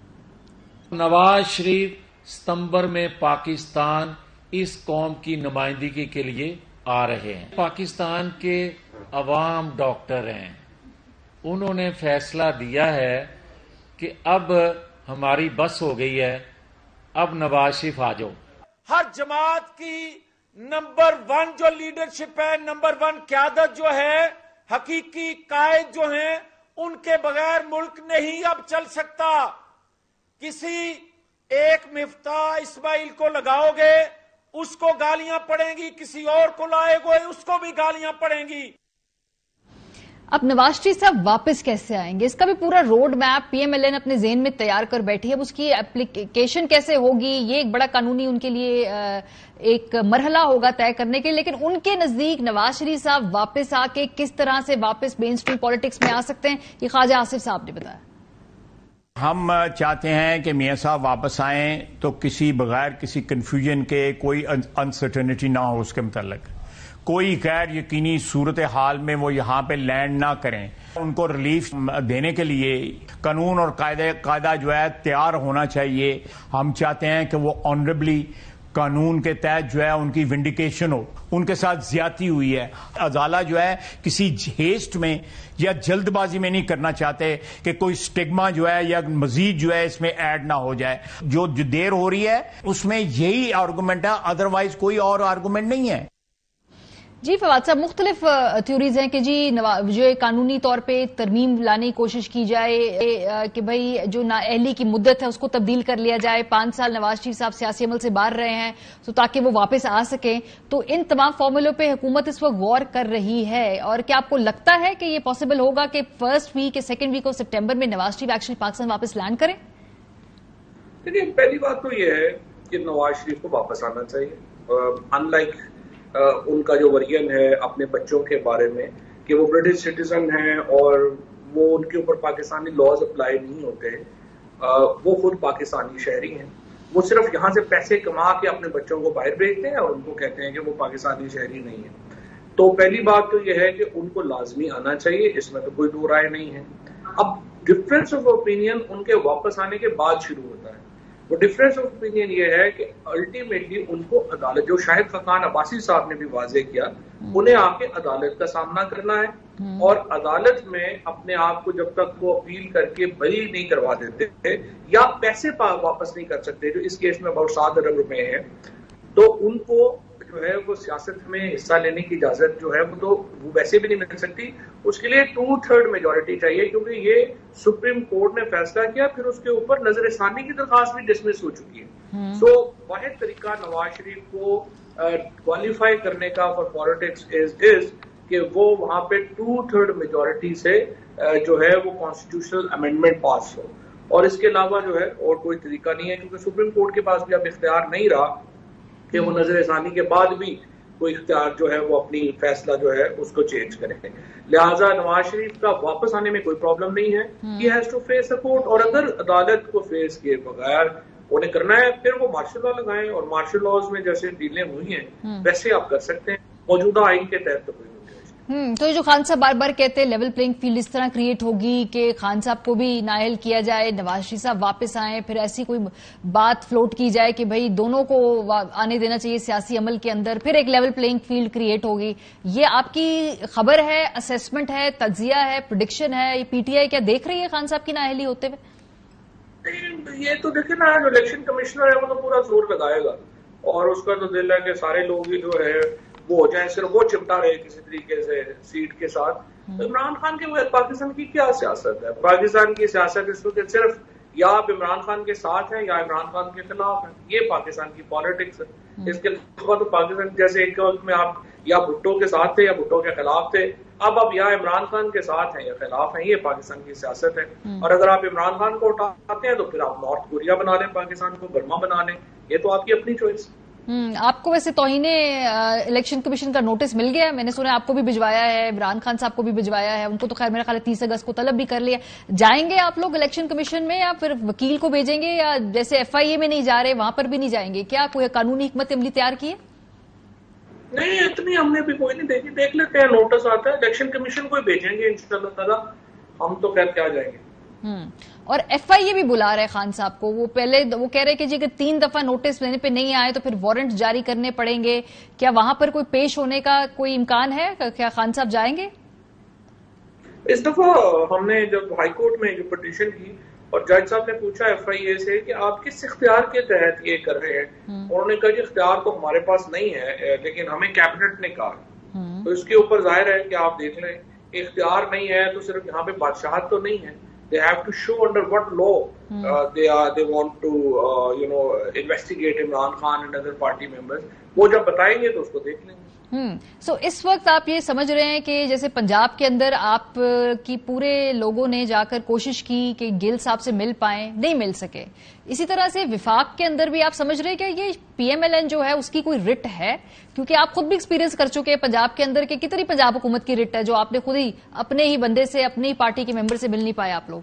نواز شریف ستمبر میں پاکستان اس قوم کی نمائندگی کے لیے آ رہے ہیں. پاکستان کے عوام ڈاکٹر ہیں, انہوں نے فیصلہ دیا ہے کہ اب ہماری بس ہو گئی ہے, اب نواز شریف آ جاؤ. ہر جماعت کی نمبر 1 جو لیڈرشپ ہے, نمبر 1 قیادت جو ہے, حقیقی قائد جو ہیں, ان کے بغیر ملک نہیں اب چل سکتا. کسی ایک مفتاح اسماعیل کو لگاؤ گے اس کو گالیاں پڑیں گی, کسی اور کو لائے گے اس کو بھی گالیاں پڑیں گی. اب نواز شریف صاحب واپس کیسے آئیں گے, اس کا بھی پورا روڈ میپ PMLN اپنے ذہن میں تیار کر بیٹھی ہے. اب اس کی اپلیکیشن کیسے ہوگی, یہ ایک بڑا قانونی ان کے لیے ایک مرحلہ ہوگا طے کرنے کے. لیکن ان کے نزدیک نواز شریف صاحب واپس آ کے کس طرح سے واپس مین اسٹریم پالیٹکس میں آ سکتے ہیں, یہ خواجہ آصف صاحب نے بتایا. ہم چاہتے ہیں کہ میاں صاحب واپس آئیں تو کسی بغیر کسی کنفیوژن کے, کوئی انسرٹنٹی نہ ہو اس کے متعلق, کوئی غیر یقینی صورتحال میں وہ یہاں پہ لینڈ نہ کریں. ان کو ریلیف دینے کے لیے قانون اور قاعدہ جو ہے تیار ہونا چاہیے. ہم چاہتے ہیں کہ وہ آنریبلی قانون کے تحت جو ہے ان کی ونڈیکیشن ہو. ان کے ساتھ زیادتی ہوئی ہے. ازالہ جو ہے کسی ہیسٹ میں یا جلد بازی میں نہیں کرنا چاہتے کہ کوئی سٹگما جو ہے یا مزید جو ہے اس میں ایڈ نہ ہو جائے. جو دیر ہو رہی ہے اس میں یہی آرگومنٹ ہے, ادروائز کوئی اور آرگومنٹ نہیں ہے. जी फवाद साहब, मुख्तलिफ थ्योरीज हैं कि जी जो कानूनी तौर पे तरमीम लाने की कोशिश की जाए कि भाई जो नाअहली की मुद्दत है उसको तब्दील कर लिया जाए। 5 साल नवाज शरीफ साहब सियासी अमल से बाहर रहे हैं तो ताकि वो वापस आ सकें। तो इन तमाम फॉर्मूलों पे हुकूमत इस वक्त गौर कर रही है, और क्या आपको लगता है कि ये पॉसिबल होगा कि फर्स्ट वीक या सेकेंड वीक ऑफ सितंबर में नवाज शरीफ एक्चुअली पाकिस्तान वापस लैंड करें? देखिए, पहली बात तो ये है कि नवाज शरीफ को वापस आना चाहिए। अनलाइक उनका जो वर्जन है अपने बच्चों के बारे में कि वो ब्रिटिश सिटीजन हैं और वो उनके ऊपर पाकिस्तानी लॉज अप्लाई नहीं होते, वो खुद पाकिस्तानी शहरी हैं, वो सिर्फ यहाँ से पैसे कमा के अपने बच्चों को बाहर भेजते हैं और उनको कहते हैं कि वो पाकिस्तानी शहरी नहीं है। तो पहली बात तो यह है कि उनको लाजमी आना चाहिए, इसमें तो कोई दो राय नहीं है। अब डिफरेंस ऑफ ओपिनियन उनके वापस आने के बाद शुरू होता है। वो डिफरेंस ऑफ ओपिनियन ये है कि अल्टीमेटली उनको अदालत, जो शाहिद खकान अब्बासी साहब ने भी वाजे किया, उन्हें आके अदालत का सामना करना है और अदालत में अपने आप को जब तक वो अपील करके बरी नहीं करवा देते या पैसे वापस नहीं कर सकते, जो इस केस में about 7 अरब रुपए हैं, तो उनको जो है वो सियासत में हिस्सा लेने की इजाजत जो है वो वैसे भी नहीं मिल सकती। उसके लिए 2/3 मेजोरिटी चाहिए, क्योंकि ये सुप्रीम कोर्ट ने फैसला किया, फिर उसके ऊपर नजरसानी की दरखास्त भी डिसमिस हो चुकी है। सो वाहिद तरीका नवाज शरीफ को क्वालिफाई करने का फॉर पॉलिटिक्स इज कि वो वहां पे 2/3 मेजोरिटी से जो है वो कॉन्स्टिट्यूशनल अमेंडमेंट पास हो, और इसके अलावा जो है और कोई तरीका नहीं है, क्योंकि सुप्रीम कोर्ट के पास भी अब इख्तियार नहीं रहा कि वो नजरसानी के बाद भी कोई इख्तियार जो है वो अपनी फैसला जो है उसको चेंज करें। लिहाजा नवाज शरीफ का वापस आने में कोई प्रॉब्लम नहीं है। He has to face a court, और अगर अदालत को फेस किए बगैर उन्हें करना है फिर वो मार्शल लॉ लगाएं, और मार्शल लॉज में जैसे डीलें हुई हैं वैसे आप कर सकते हैं, मौजूदा आइन के तहत तो कोई। तो जो खान साहब बार बार कहते हैं लेवल प्लेइंग फील्ड इस तरह क्रिएट होगी कि खान साहब को भी नाअहल किया जाए, नवाज शरीफ साहब वापस आए, फिर ऐसी कोई बात फ्लोट की जाए कि भाई दोनों को आने देना चाहिए सियासी अमल के अंदर, फिर एक लेवल प्लेइंग फील्ड क्रिएट होगी। ये आपकी खबर है, असेसमेंट है, तज्जिया है, प्रेडिक्शन है? ये पीटीआई क्या देख रही है खान साहब की नाअहली होते हुए? ये तो देखिए ना, जो इलेक्शन कमिश्नर है वो तो पूरा जोर लगाएगा, और उसका तो दिल है कि सारे लोग ही जो है वो हो जाए, सिर्फ वो चिपटा रहे किसी तरीके से सीट के साथ। तो इमरान खान के पाकिस्तान की क्या सियासत है? पाकिस्तान की सियासत इस वक्त सिर्फ या आप इमरान खान के साथ हैं या इमरान खान के खिलाफ हैं, ये पाकिस्तान की पॉलिटिक्स है। इसके अलावा तो पाकिस्तान जैसे एक वक्त में आप या भुट्टो के साथ थे या भुट्टो के खिलाफ थे, अब आप या इमरान खान के साथ हैं या खिलाफ हैं, ये पाकिस्तान की सियासत है। और अगर आप इमरान खान को उठाते हैं तो फिर आप नॉर्थ कोरिया बना लें, पाकिस्तान को बर्मा बना लें, ये तो आपकी अपनी चॉइस। आपको वैसे तौहीने इलेक्शन कमीशन का नोटिस मिल गया? मैंने सुना आपको भी भिजवाया है, इमरान खान साहब को भी भिजवाया है, उनको तो खैर मेरा ख्याल है 30 अगस्त को तलब भी कर लिया। जाएंगे आप लोग इलेक्शन कमीशन में या फिर वकील को भेजेंगे, या जैसे एफआईए में नहीं जा रहे वहां पर भी नहीं जाएंगे? क्या कोई कानूनी हिकमत अमली तैयार की है? नहीं, इतनी हमने भी कोई नहीं देखी, देख लेते हैं, नोटिस आता है इलेक्शन कमीशन को भेजेंगे इंशाअल्लाह ताला, हम तो खैर क्या जाएंगे। और एफआईए भी बुला रहे खान साहब को, वो पहले वो कह रहे कि जी अगर 3 दफा नोटिस देने पे नहीं आए तो फिर वारंट जारी करने पड़ेंगे। क्या वहां पर कोई पेश होने का कोई इम्कान है? क्या खान साहब जाएंगे? इस दफा हमने जब हाईकोर्ट में जो पिटीशन की और जज साहब ने पूछा एफआईए से कि आप किस इख्तियार के तहत ये कर रहे हैं, उन्होंने कहा कि इख्तियार तो हमारे पास नहीं है, लेकिन हमें कैबिनेट ने कहा, तो इसके ऊपर जाहिर है कि आप देख लें, इख्तियार नहीं है तो सिर्फ यहाँ पे बादशाहत तो नहीं है, they have to show under what law they want to investigate Imran Khan and other party members. वो जब बताएंगे तो उसको देख लेंगे। सो इस वक्त आप ये समझ रहे हैं कि जैसे पंजाब के अंदर आप की पूरे लोगों ने जाकर कोशिश की कि गिल साहब से मिल पाए, नहीं मिल सके, इसी तरह से विफाक के अंदर भी आप समझ रहे हैं कि ये पीएमएलएन जो है उसकी कोई रिट है? क्योंकि आप खुद भी एक्सपीरियंस कर चुके हैं पंजाब के अंदर कि कितनी पंजाब हुकूमत की रिट है जो आपने खुद ही अपने ही बंदे से, अपनी पार्टी के मेंबर से मिल नहीं पाए आप लोग।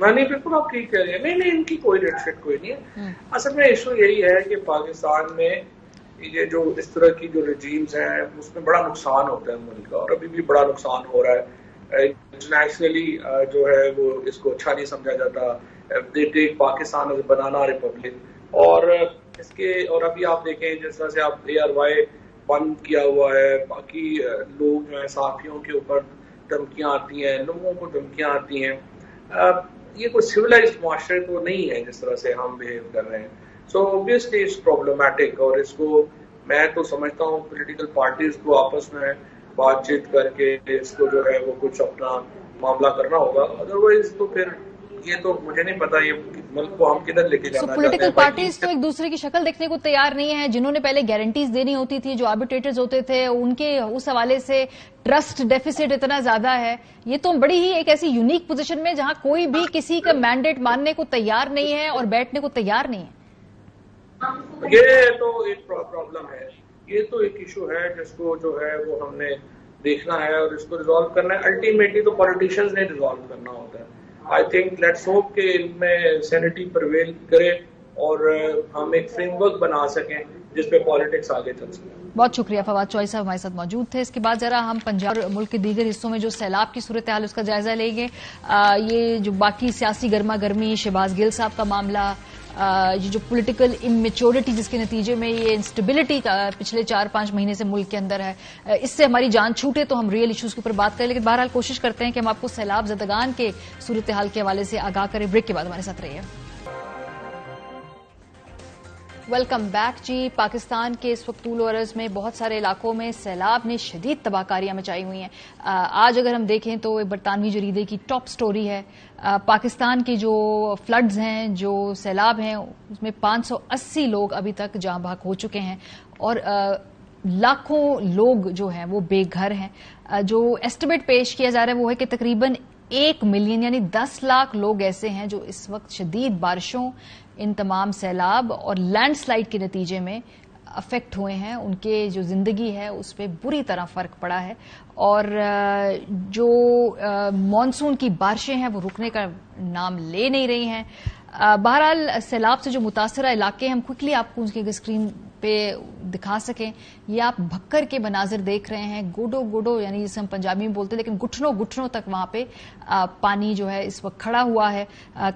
नहीं, बिल्कुल आप ठीक कह रहे हैं। नहीं, इनकी कोई रिट शिट कोई नहीं है। असल में इशू यही है कि पाकिस्तान में ये जो इस तरह की जो रजीम्स हैं उसमें बड़ा नुकसान होता है मुल्क का, और अभी भी बड़ा नुकसान हो रहा है। इंटरनेशनली जो है वो इसको अच्छा नहीं समझा जाता। They take Pakistan as banana republic, और इसके और अभी आप देखें जिस तरह से आप ARY बंद किया हुआ है, बाकी लोग जो है साथियों के ऊपर धमकियां आती हैं, लोगों को धमकियां आती हैं। ये कोई सिविलाइज्ड माशरे तो नहीं है जिस तरह से हम बिहेव कर रहे हैं। सो ऑब्वियसली इट्स प्रॉब्लमैटिक, और इसको میں تو سمجھتا ہوں پولیٹیکل پارٹیز کو آپس میں بات چیت کر کے اس کو جو ہے وہ کچھ اپنا معاملہ کرنا ہوگا. ادروائز تو پھر یہ تو مجھے نہیں پتا یہ ملک کو ہم کدھر لے کے جانا چاہتے ہیں. پولیٹیکل پارٹیز تو ایک دوسرے کی شکل دیکھنے کو تیار نہیں ہے. جنہوں نے پہلے گارنٹیز دینی ہوتی تھی, جو آربیٹریٹرز ہوتے تھے, ان کے اس حوالے سے ٹرسٹ ڈیفیسٹ اتنا زیادہ ہے. یہ تو بڑی ہی ایک ایسی یونیک پوزیشن میں جہاں کوئی بھی کسی کا مینڈیٹ ماننے کو تیار نہیں ہے اور بیٹھنے کو تیار نہیں ہے. یہ تو ایک پرابلم ہے, یہ تو ایک ایشو ہے جس کو جو ہے وہ ہم نے دیکھنا ہے اور اس کو ریزالو کرنا ہے. الٹیمیٹلی تو پولیٹیشینز نے ریزالو کرنا ہوتا ہے. آئی تھنک لیٹس ہوپ کہ ان میں سینٹی پرویل کرے اور ہم ایک فریم ورک بنا سکیں جس پہ پالیٹکس آگے چل سکے. بہت شکریہ. فواد چوہی صاحب ہمارے ساتھ موجود تھے. اس کے بعد ذرا ہم پنجاب اور ملک کے دیگر حصوں میں جو سیلاب کی صورتحال اس کا جائزہ لیں گے. یہ جو باقی سیاسی گرما گرمی, شہباز گل صاحب کا معاملہ, یہ جو پولیٹیکل امیچورٹی جس کے نتیجے میں یہ انسٹیبلٹی کا پچھلے 4-5 مہینے سے ملک کے اندر ہے, اس سے ہماری جان چھوٹے تو ہم ریئل ایشوز کے اوپر بات کریں. لیکن بہرحال کوشش کرتے ہیں کہ ہم آپ کو سیلاب زدگان کے صورتحال کے حوالے سے آگاہ کریں. بریک کے بعد ہمارے ساتھ رہیے. ویلکم بیک جی. پاکستان کے اس وقت طول و عرض میں بہت سارے علاقوں میں سیلاب نے شدید تباہ کاریاں مچائی ہوئی ہیں. آج اگر ہم دیکھیں تو برطانوی جریدے کی ٹاپ سٹوری ہے. پاکستان کی جو فلڈز ہیں, جو سیلاب ہیں, اس میں 580 لوگ ابھی تک جاں بحق ہو چکے ہیں اور لاکھوں لوگ جو ہیں وہ بے گھر ہیں. جو ایسٹیمیٹ پیش کیا جا رہا ہے وہ ہے کہ تقریباً 1 ملین یعنی 10 لاکھ لوگ ایسے ہیں جو اس وقت شدید بارشوں, ان تمام سیلاب اور لینڈ سلائیڈ کے نتیجے میں افیکٹ ہوئے ہیں. ان کے جو زندگی ہے اس پہ بری طرح فرق پڑا ہے اور جو مانسون کی بارشیں ہیں وہ رکنے کا نام لے نہیں رہی ہیں. بہرحال سیلاب سے جو متاثرہ علاقے ہم کوئکلی آپ کو ان کی اسکرین پہ دکھا سکیں. یہ آپ بھکر کے مناظر دیکھ رہے ہیں. گوڈو گوڈو یعنی جسے ہم پنجابی میں بولتے ہیں, لیکن گٹھنوں گٹھنوں تک وہاں پہ پانی جو ہے اس وقت کھڑا ہوا ہے.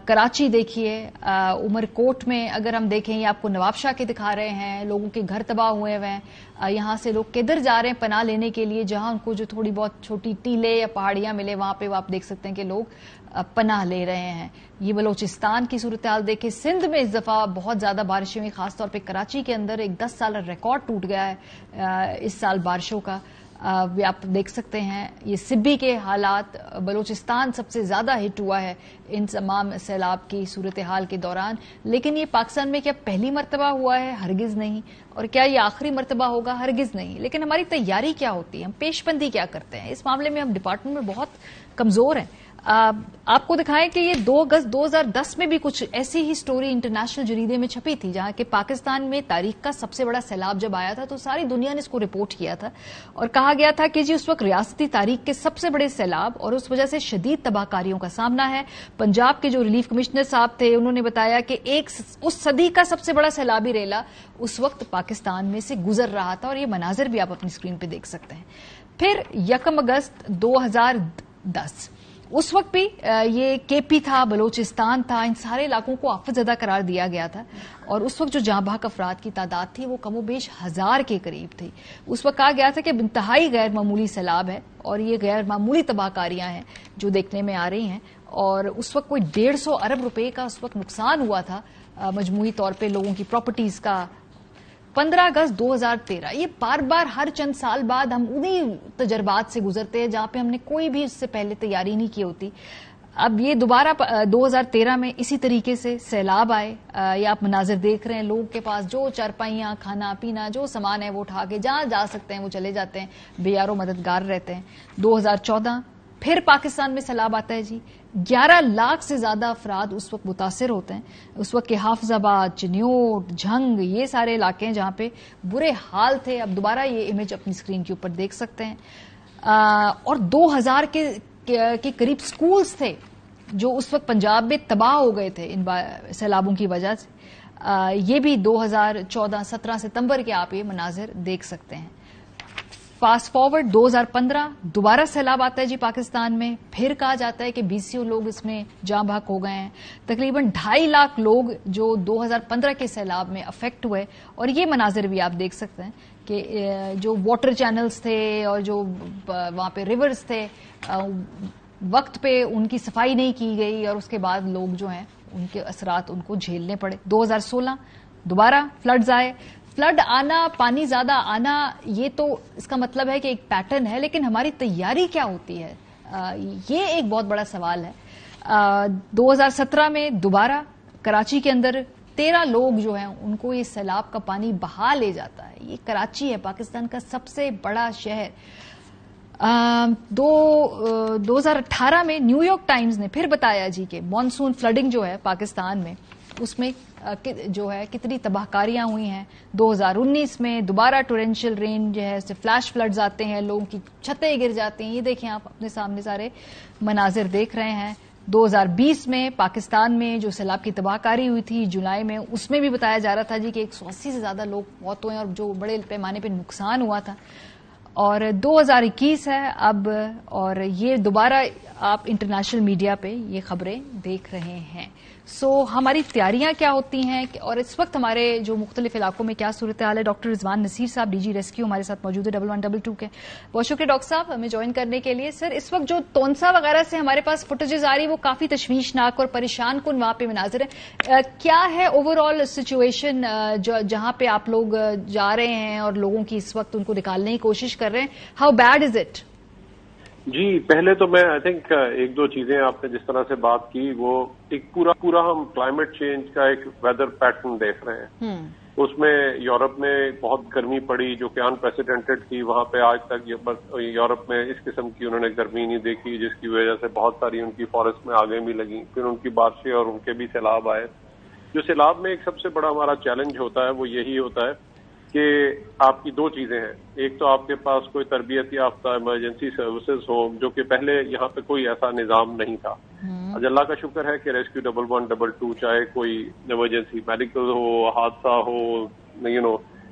کراچی دیکھیے, عمر کوٹ میں اگر ہم دیکھیں, یہ آپ کو نواب شاہ کے دکھا رہے ہیں. لوگوں کے گھر تباہ ہوئے ہوئے ہیں. یہاں سے لوگ کدھر جا رہے ہیں پناہ لینے کے لیے, جہاں ان کو جو تھوڑی بہت چھوٹی ٹیلے یا پہاڑیاں ملے وہاں پہ آپ دیکھ سکتے ہیں کہ لوگ پناہ لے رہے ہیں. یہ بلوچستان کی صورتحال دیکھیں. سندھ میں اس دفعہ بہت زیادہ بارشیں ہوئی, خاص طور پہ کراچی کے اندر ایک 10 سالہ ریکارڈ ٹوٹ گیا ہے اس سال بارشوں کا. آپ دیکھ سکتے ہیں یہ سبی کے حالات. بلوچستان سب سے زیادہ ہٹ ہوا ہے ان تمام سیلاب کی صورتحال کے دوران. لیکن یہ پاکستان میں کیا پہلی مرتبہ ہوا ہے؟ ہرگز نہیں. اور کیا یہ آخری مرتبہ ہوگا؟ ہرگز نہیں. لیکن ہماری تیاری کیا ہوتی ہے, ہم پیش بندی کیا کرتے ہیں؟ اس معاملے میں ہم ڈپارٹمنٹ میں بہت کمزور ہیں. آپ کو دکھائیں کہ یہ 2 اگست 2010 میں بھی کچھ ایسی ہی سٹوری انٹرنیشنل جریدے میں چھپی تھی, جہاں کہ پاکستان میں تاریخ کا سب سے بڑا سیلاب جب آیا تھا تو ساری دنیا نے اس کو رپورٹ کیا تھا اور کہا گیا تھا کہ جی اس وقت ریاستی تاریخ کے سب سے بڑے سیلاب اور اس وجہ سے شدید تباہ کاریوں کا سامنا ہے. پنجاب کے جو ریلیف کمشنر صاحب تھے انہوں نے بتایا کہ اس صدی کا سب سے بڑا سیلابی ریلا اس وقت پاکستان میں سے گزر رہا تھا اور یہ مناظر بھی آپ اپنی اسکرین پہ دیکھ سکتے ہیں. پھر 1 اگست 2010 اس وقت بھی یہ کے پی تھا, بلوچستان تھا, ان سارے علاقوں کو آفت زدہ قرار دیا گیا تھا اور اس وقت جو جاں بحق افراد کی تعداد تھی وہ کم و بیش 1000 کے قریب تھی. اس وقت کہا گیا تھا کہ انتہائی غیر معمولی سیلاب ہے اور یہ غیر معمولی تباہ کاریاں ہیں جو دیکھنے میں آ رہی ہیں. اور اس وقت کوئی 150 ارب روپے کا اس وقت نقصان ہوا تھا مجموعی طور پہ لوگوں کی پراپرٹیز کا. 15 اگست 2013 یہ بار بار ہر چند سال بعد ہم انہی تجربات سے گزرتے ہیں جہاں پہ ہم نے کوئی بھی اس سے پہلے تیاری نہیں کی ہوتی. اب یہ دوبارہ 2013 میں اسی طریقے سے سیلاب آئے. یہ آپ مناظر دیکھ رہے ہیں, لوگوں کے پاس جو چارپائیاں, کھانا پینا, جو سامان ہے وہ اٹھا کے جہاں جا سکتے ہیں وہ چلے جاتے ہیں, بے یار و مددگار رہتے ہیں. 2014 پھر پاکستان میں سیلاب آتا ہے جی. 11 لاکھ سے زیادہ افراد اس وقت متاثر ہوتے ہیں. اس وقت کے حافظ آباد, چنیوٹ, جھنگ, یہ سارے علاقے ہیں جہاں پہ برے حال تھے. اب دوبارہ یہ امیج اپنی اسکرین کے اوپر دیکھ سکتے ہیں. اور 2000 کے قریب سکولز تھے جو اس وقت پنجاب میں تباہ ہو گئے تھے ان سیلابوں کی وجہ سے. یہ بھی 2014-17 ستمبر کے آپ یہ مناظر دیکھ سکتے ہیں. فاسٹ فارورڈ 2015 دوبارہ سیلاب آتا ہے جی پاکستان میں. پھر کہا جاتا ہے کہ 20 لوگ اس میں جاں بحق ہو گئے ہیں. تقریباً 2.5 لاکھ لوگ جو 2015 کے سیلاب میں افیکٹ ہوئے. اور یہ مناظر بھی آپ دیکھ سکتے ہیں کہ جو واٹر چینلز تھے اور جو وہاں پہ ریورز تھے وقت پہ ان کی صفائی نہیں کی گئی اور اس کے بعد لوگ جو ہیں ان کے اثرات ان کو جھیلنے پڑے. 2016 دوبارہ فلڈز آئے. फ्लड आना, पानी ज्यादा आना, ये तो इसका मतलब है कि एक पैटर्न है, लेकिन हमारी तैयारी क्या होती है, ये एक बहुत बड़ा सवाल है। 2017 में दोबारा कराची के अंदर 13 लोग जो हैं उनको ये सैलाब का पानी बहा ले जाता है। ये कराची है, पाकिस्तान का सबसे बड़ा शहर। 2018 में न्यूयॉर्क टाइम्स ने फिर बताया जी कि मॉनसून फ्लडिंग जो है पाकिस्तान में, उसमें जो है कितनी तबाहकारियां हुई हैं। 2019 में दोबारा टोरेंशियल रेन जो है उससे फ्लैश फ्लड्स आते हैं, लोगों की छतें गिर जाती हैं। ये देखें, आप अपने सामने सारे मनाजिर देख रहे हैं। 2020 में पाकिस्तान में जो सैलाब की तबाहकारी हुई थी जुलाई में, उसमें भी बताया जा रहा था जी कि 180 से ज्यादा लोग मौत हुए और जो बड़े पैमाने पर नुकसान हुआ था। और 2021 है अब, और ये दोबारा आप इंटरनेशनल मीडिया पे ये खबरें देख रहे हैं। हमारी तैयारियां क्या होती हैं और इस वक्त हमारे जो मुख्तलिफ इलाकों में क्या सूरत हाल है। डॉक्टर रिजवान नसीर साहब, डीजी रेस्क्यू, हमारे साथ मौजूद है 1122 के। बहुत शुक्रिया डॉक्टर साहब हमें ज्वाइन करने के लिए। सर, इस वक्त जो तोनसा वगैरह से हमारे पास फुटेजेस आ रही है वो काफी तशवीशनाक और परेशान कुन वहां पे मनाजिर है। क्या है ओवरऑल सिचुएशन जहां पे आप लोग जा रहे हैं और लोगों की इस वक्त उनको निकालने की कोशिश कर रहे हैं? How bad is it? जी, पहले तो मैं आई थिंक एक दो चीजें आपने जिस तरह से बात की, वो एक पूरा हम क्लाइमेट चेंज का एक वेदर पैटर्न देख रहे हैं। उसमें यूरोप में बहुत गर्मी पड़ी जो कि अनप्रेसिडेंटेड थी। वहां पे आज तक यूरोप में इस किस्म की उन्होंने गर्मी नहीं देखी, जिसकी वजह से बहुत सारी उनकी फॉरेस्ट में आगे भी लगी, फिर उनकी बारिशें और उनके भी सैलाब आए। जो सैलाब में एक सबसे बड़ा हमारा चैलेंज होता है वो यही होता है कि आपकी दो चीजें हैं। एक तो आपके पास कोई तरबियत याफ्ता इमरजेंसी सर्विसेज हो, जो कि पहले यहाँ पे कोई ऐसा निजाम नहीं था। आज अल्लाह का शुक्र है कि रेस्क्यू 1122, चाहे कोई इमरजेंसी मेडिकल हो, हादसा हो,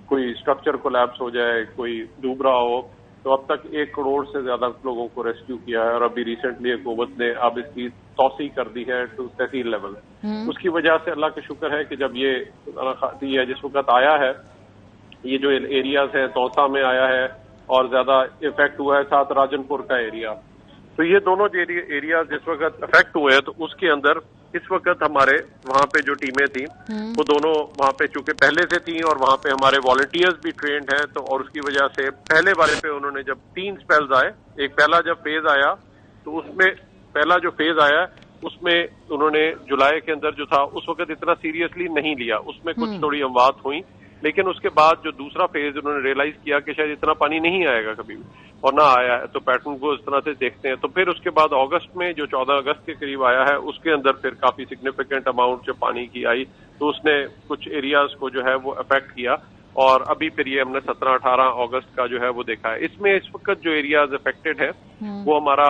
कोई स्ट्रक्चर कोलैप्स हो जाए, कोई डूब रहा हो, तो अब तक 1 करोड़ से ज्यादा लोगों को रेस्क्यू किया है। और अभी रिसेंटली हुकूमत ने अब इसकी तौसी कर दी है टू तहसील लेवल। उसकी वजह से अल्लाह का शुक्र है कि जब ये जिस वक्त आया है, ये जो एरियाज है तौसा में आया है और ज्यादा इफेक्ट हुआ है, साथ राजनपुर का एरिया। तो ये दोनों जो एरियाज जिस वक्त इफेक्ट हुए हैं, तो उसके अंदर इस वक्त हमारे वहां पे जो टीमें थी वो दोनों वहां पे चूंकि पहले से थी और वहां पे हमारे वॉलंटियर्स भी ट्रेंड हैं, तो और उसकी वजह से पहले वाले पे उन्होंने जब 3 स्पेल्स आए, एक पहला जब फेज आया तो उसमें पहला जो फेज आया उसमें उन्होंने जुलाई के अंदर जो था उस वक्त इतना सीरियसली नहीं लिया, उसमें कुछ थोड़ी अमवात हुई। लेकिन उसके बाद जो दूसरा फेज उन्होंने रियलाइज किया कि शायद इतना पानी नहीं आएगा कभी भी, और ना आया है, तो पैटर्न को इस तरह से देखते हैं। तो फिर उसके बाद अगस्त में जो 14 अगस्त के करीब आया है, उसके अंदर फिर काफी सिग्निफिकेंट अमाउंट जो पानी की आई, तो उसने कुछ एरियाज को जो है वो अफेक्ट किया। और अभी फिर ये हमने 17-18 अगस्त का जो है वो देखा है। इसमें इस वक्त जो एरियाज अफेक्टेड है वो हमारा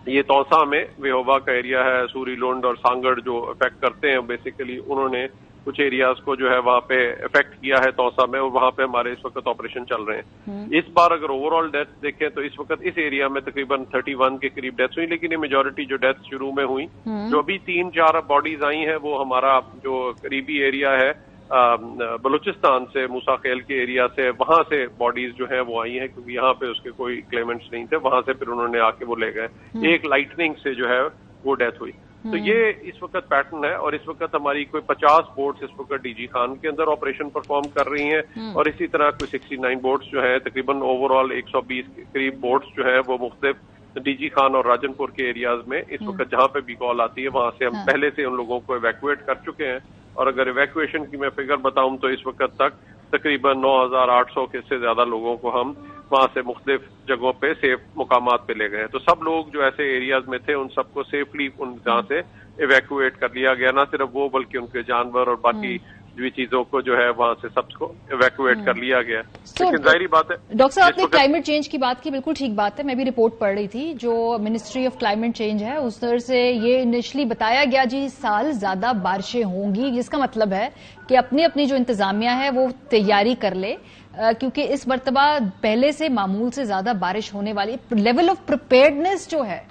ये तौसा में वेहोबा का एरिया है, सूरी लोंड और सांगड़ जो अफेक्ट करते हैं बेसिकली, उन्होंने कुछ एरियाज को जो है वहां पे इफेक्ट किया है तौसा में, और वहां पे हमारे इस वक्त ऑपरेशन चल रहे हैं। इस बार अगर ओवरऑल डेथ देखें तो इस वक्त इस एरिया में तकरीबन 31 के करीब डेथ्स हुई, लेकिन ये मेजोरिटी जो डेथ शुरू में हुई, जो अभी 3-4 बॉडीज आई हैं, वो हमारा जो करीबी एरिया है बलूचिस्तान से, मूसा खेल के एरिया से, वहां से बॉडीज जो है वो आई हैं, क्योंकि यहाँ पे उसके कोई क्लेमेंट्स नहीं थे, वहां से फिर उन्होंने आके वो ले गए। एक लाइटनिंग से जो है वो डेथ हुई। तो ये इस वक्त पैटर्न है। और इस वक्त हमारी कोई 50 बोट्स इस वक्त डीजी खान के अंदर ऑपरेशन परफॉर्म कर रही हैं, और इसी तरह कोई 69 बोट्स जो है, तकरीबन ओवरऑल 120 के करीब बोट्स जो है वो मुख्तलिफ डीजी खान और राजनपुर के एरियाज में इस वक्त जहां पे भी कॉल आती है वहां से हम पहले से उन लोगों को इवैक्यूएट कर चुके हैं। और अगर इवैक्यूएशन की मैं फिगर बताऊं तो इस वक्त तक तकरीबन 9,800 के से ज्यादा लोगों को हम वहां से मुख्तलिफ जगहों पे सेफ मुकामात पे ले गए हैं। तो सब लोग जो ऐसे एरियाज में थे उन सबको सेफली उन जहां से इवैक्यूएट कर लिया गया। ना सिर्फ वो बल्कि उनके जानवर और बाकी भी चीजों को जो है वहां से सबको इवैक्यूएट कर लिया गया। लेकिन जाहिर बात है डॉक्टर साहब, आपने क्लाइमेट चेंज की बात की, बिल्कुल ठीक बात है। मैं भी रिपोर्ट पढ़ रही थी जो मिनिस्ट्री ऑफ क्लाइमेट चेंज है, उस तरह से ये इनिशियली बताया गया जी इस साल ज्यादा बारिशें होंगी, जिसका मतलब है कि अपनी अपनी जो इंतजामिया है वो तैयारी कर ले, क्योंकि इस मरतबा पहले से मामूल से ज्यादा बारिश होने वाली। लेवल ऑफ प्रिपेयर्डनेस जो है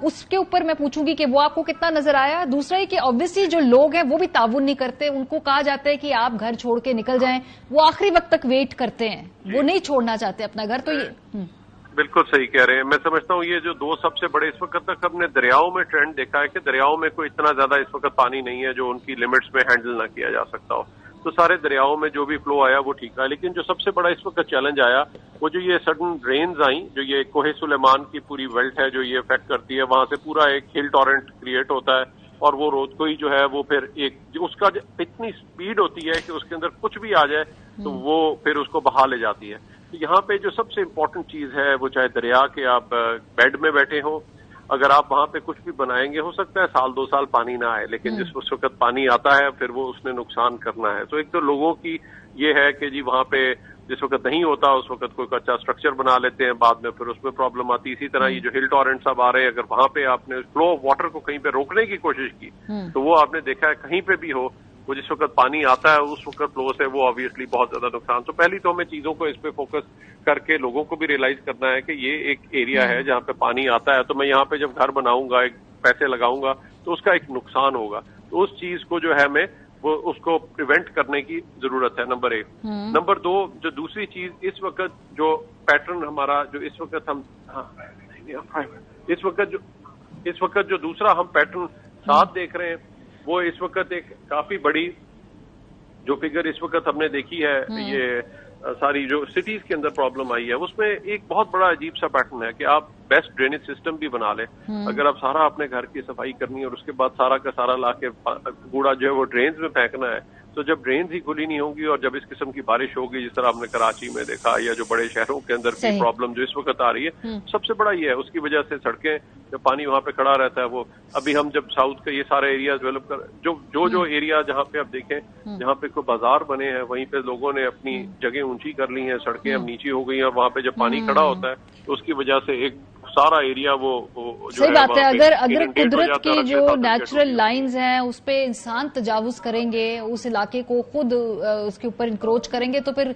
उसके ऊपर मैं पूछूंगी कि वो आपको कितना नजर आया। दूसरा है कि ऑब्वियसली जो लोग हैं वो भी ताउन नहीं करते, उनको कहा जाता है कि आप घर छोड़ के निकल जाएं, वो आखिरी वक्त तक वेट करते हैं, वो नहीं छोड़ना चाहते अपना घर। तो ये बिल्कुल सही कह रहे हैं। मैं समझता हूँ ये जो 2 सबसे बड़े इस वक्त तक हमने दरियाओं में ट्रेंड देखा है कि दरियाओं में कोई इतना ज्यादा इस वक्त पानी नहीं है जो उनकी लिमिट्स में हैंडल ना किया जा सकता हो। تو سارے دریاؤں میں جو بھی فلو آیا وہ ٹھیک ہے. لیکن جو سب سے بڑا اس وقت چیلنج آیا وہ جو یہ سڈن رینز آئیں, جو یہ کوہ سلیمان کی پوری بیلٹ ہے جو یہ افیکٹ کرتی ہے, وہاں سے پورا ایک ہل ٹورنٹ کریٹ ہوتا ہے, اور وہ روز کوئی جو ہے وہ پھر ایک اس کا اتنی سپیڈ ہوتی ہے کہ اس کے اندر کچھ بھی آ جائے تو وہ پھر اس کو بہا لے جاتی ہے. تو یہاں پہ جو سب سے امپورٹنٹ چیز ہے وہ چاہے دریا کے آپ بیڈ میں بیٹھے ہوں, اگر آپ وہاں پہ کچھ بھی بنائیں گے ہو سکتا ہے 2 سال پانی نہ آئے, لیکن جس وقت پانی آتا ہے پھر وہ اس نے نقصان کرنا ہے. تو ایک تو لوگوں کی یہ ہے کہ جی وہاں پہ جس وقت نہیں ہوتا اس وقت کوئی کچا اسٹرکچر بنا لیتے ہیں, بعد میں پھر اس میں پرابلم آتی. اسی طرح یہ جو ہل ٹورنٹس اب آ رہے ہیں, اگر وہاں پہ آپ نے فلو آف واٹر کو کہیں پہ روکنے کی کوشش کی تو وہ آپ نے دیکھا ہے کہیں پہ بھی ہو وہ جس وقت پانی آتا ہے اس وقت فلو سے وہ آبویسلی بہت زیادہ نقصان. تو پہلی تو ہمیں چیزوں کو اس پہ فوکس کر کے لوگوں کو بھی ریئلائز کرنا ہے کہ یہ ایک ایریا ہے جہاں پہ پانی آتا ہے, تو میں یہاں پہ جب گھر بناؤں گا, ایک پیسے لگاؤں گا تو اس کا ایک نقصان ہوگا. تو اس چیز کو جو ہے ہمیں وہ اس کو پریونٹ کرنے کی ضرورت ہے, نمبر 1. نمبر 2, جو دوسری چیز اس وقت جو پیٹرن ہمارا جو اس وقت ہم اس وقت جو دوسرا ہم پیٹرن ساتھ دیکھ رہے ہیں وہ اس وقت ایک کافی بڑی جو فگر اس وقت ہم نے دیکھی ہے, یہ ساری جو سٹیز کے اندر پرابلم آئی ہے اس میں ایک بہت بڑا عجیب سا پیٹرن ہے کہ آپ بیسٹ ڈرینیج سسٹم بھی بنا لیں, اگر آپ سارا اپنے گھر کی صفائی کرنی ہے اور اس کے بعد سارا کا سارا لا کے کوڑا جو ہے وہ ڈرینز میں پھینکنا ہے, تو جب ڈرینز ہی کھلی نہیں ہوں گی اور جب اس قسم کی بارش ہوگی جس طرح ہم نے کراچی میں دیکھا یا جو بڑے شہروں کے اندر کی پرابلم جو اس وقت آ رہی ہے, سب سے بڑا یہ ہے اس کی وجہ سے سڑکیں جب پانی وہاں پہ کھڑا رہتا ہے. وہ ابھی ہم جب ساؤتھ کے یہ سارے ایریا ڈیولپ کر جو ایریا جہاں پہ آپ دیکھیں جہاں پہ کوئی بازار بنے ہیں وہیں پہ لوگوں نے اپنی جگہ اونچی کر لی ہیں, سڑکیں اب نیچی ہو گئی ہیں, اور وہاں پہ جب پانی کھڑا ہوتا ہے تو اس کی وجہ سے ایک سارا ایریا وہ صحیح بات ہے. اگر قدرت کی جو نیچرل لائنز ہیں اس پہ انسان تجاوز کریں گے, اس علاقے کو خود اس کے اوپر انکروچ کریں گے, تو پھر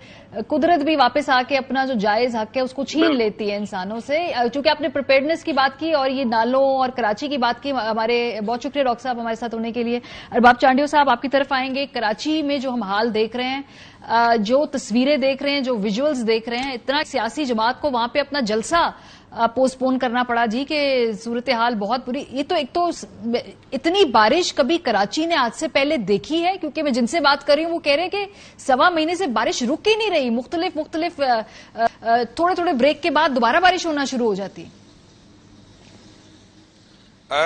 قدرت بھی واپس آ کے اپنا جو جائز حق ہے اس کو چھین لیتی ہے انسانوں سے. چونکہ آپ نے پریپیئرنس کی بات کی اور یہ نالوں اور کراچی کی بات کی, ہمارے بہت شکریہ ڈاکٹر صاحب ہمارے ساتھ ہونے کے لیے. ارباب چانڈیو صاحب آپ کی طرف آئیں گے. کراچی میں جو ہم حال دیکھ رہے ہیں, جو تصویریں دیکھ رہے ہیں, جو ویژولز دیکھ رہے ہیں, اتنا سیاسی جماعت کو وہاں پہ اپنا جلسہ پوسٹ پون کرنا پڑا جی کہ صورتحال بہت بری. یہ تو ایک تو اتنی بارش کبھی کراچی نے آج سے پہلے دیکھی ہے, کیونکہ میں جن سے بات کر رہی ہوں وہ کہہ رہے ہیں کہ 1.25 مہینے سے بارش رک ہی نہیں رہی, مختلف تھوڑے بریک کے بعد دوبارہ بارش ہونا شروع ہو جاتی.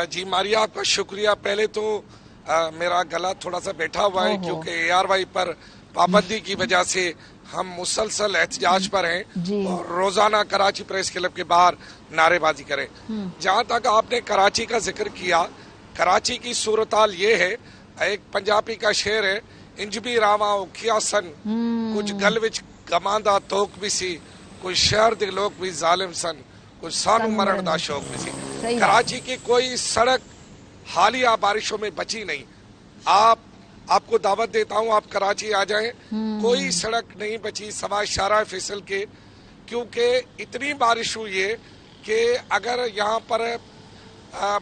جی ماریا آپ کا شکریہ. پہلے تو میرا گلا تھوڑا سا بیٹھا ہوا ہے کیونکہ ARY پر پابندی کی وجہ سے ہم مسلسل احتجاج پر ہیں اور روزانہ کراچی پریس کلب کے باہر نعرے بازی کریں. جہاں تک آپ نے کراچی کا ذکر کیا, کراچی کی صورتحال یہ ہے, ایک پنجابی کا شعر ہے, انج بھی راواں کیا سن کچھ گل وچ گماندا توک بھی سی, کوئی شہر دے لوگ بھی ظالم سن, کچھ سانو مرن دا شوق بھی سی. کراچی کی کوئی سڑک حالیہ بارشوں میں بچی نہیں. آپ کو دعوت دیتا ہوں آپ کراچی آ جائیں, کوئی سڑک نہیں بچی سوائے شارع فیصل کے, کیونکہ اتنی بارش ہوئی ہے کہ اگر یہاں پر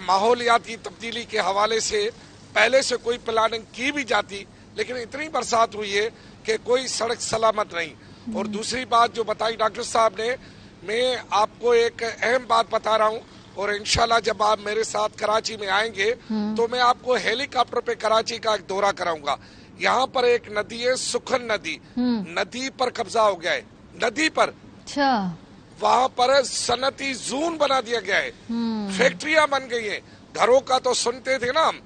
ماحولیاتی تبدیلی کے حوالے سے پہلے سے کوئی پلاننگ کی بھی جاتی, لیکن اتنی برسات ہوئی ہے کہ کوئی سڑک سلامت نہیں. اور دوسری بات جو بتائی ڈاکٹر صاحب نے, میں آپ کو ایک اہم بات بتا رہا ہوں, اور انشاءاللہ جب آپ میرے ساتھ کراچی میں آئیں گے تو میں آپ کو ہیلی کاپٹر پہ کراچی کا ایک دورہ کراؤں گا. یہاں پر ایک ندی ہے سکھن ندی, ندی پر قبضہ ہو گیا ہے, ندی پر وہاں پر صنعتی زون بنا دیا گیا ہے, فیکٹریاں بن گئی ہیں. گھروں کا تو سنتے تھے نا ہم,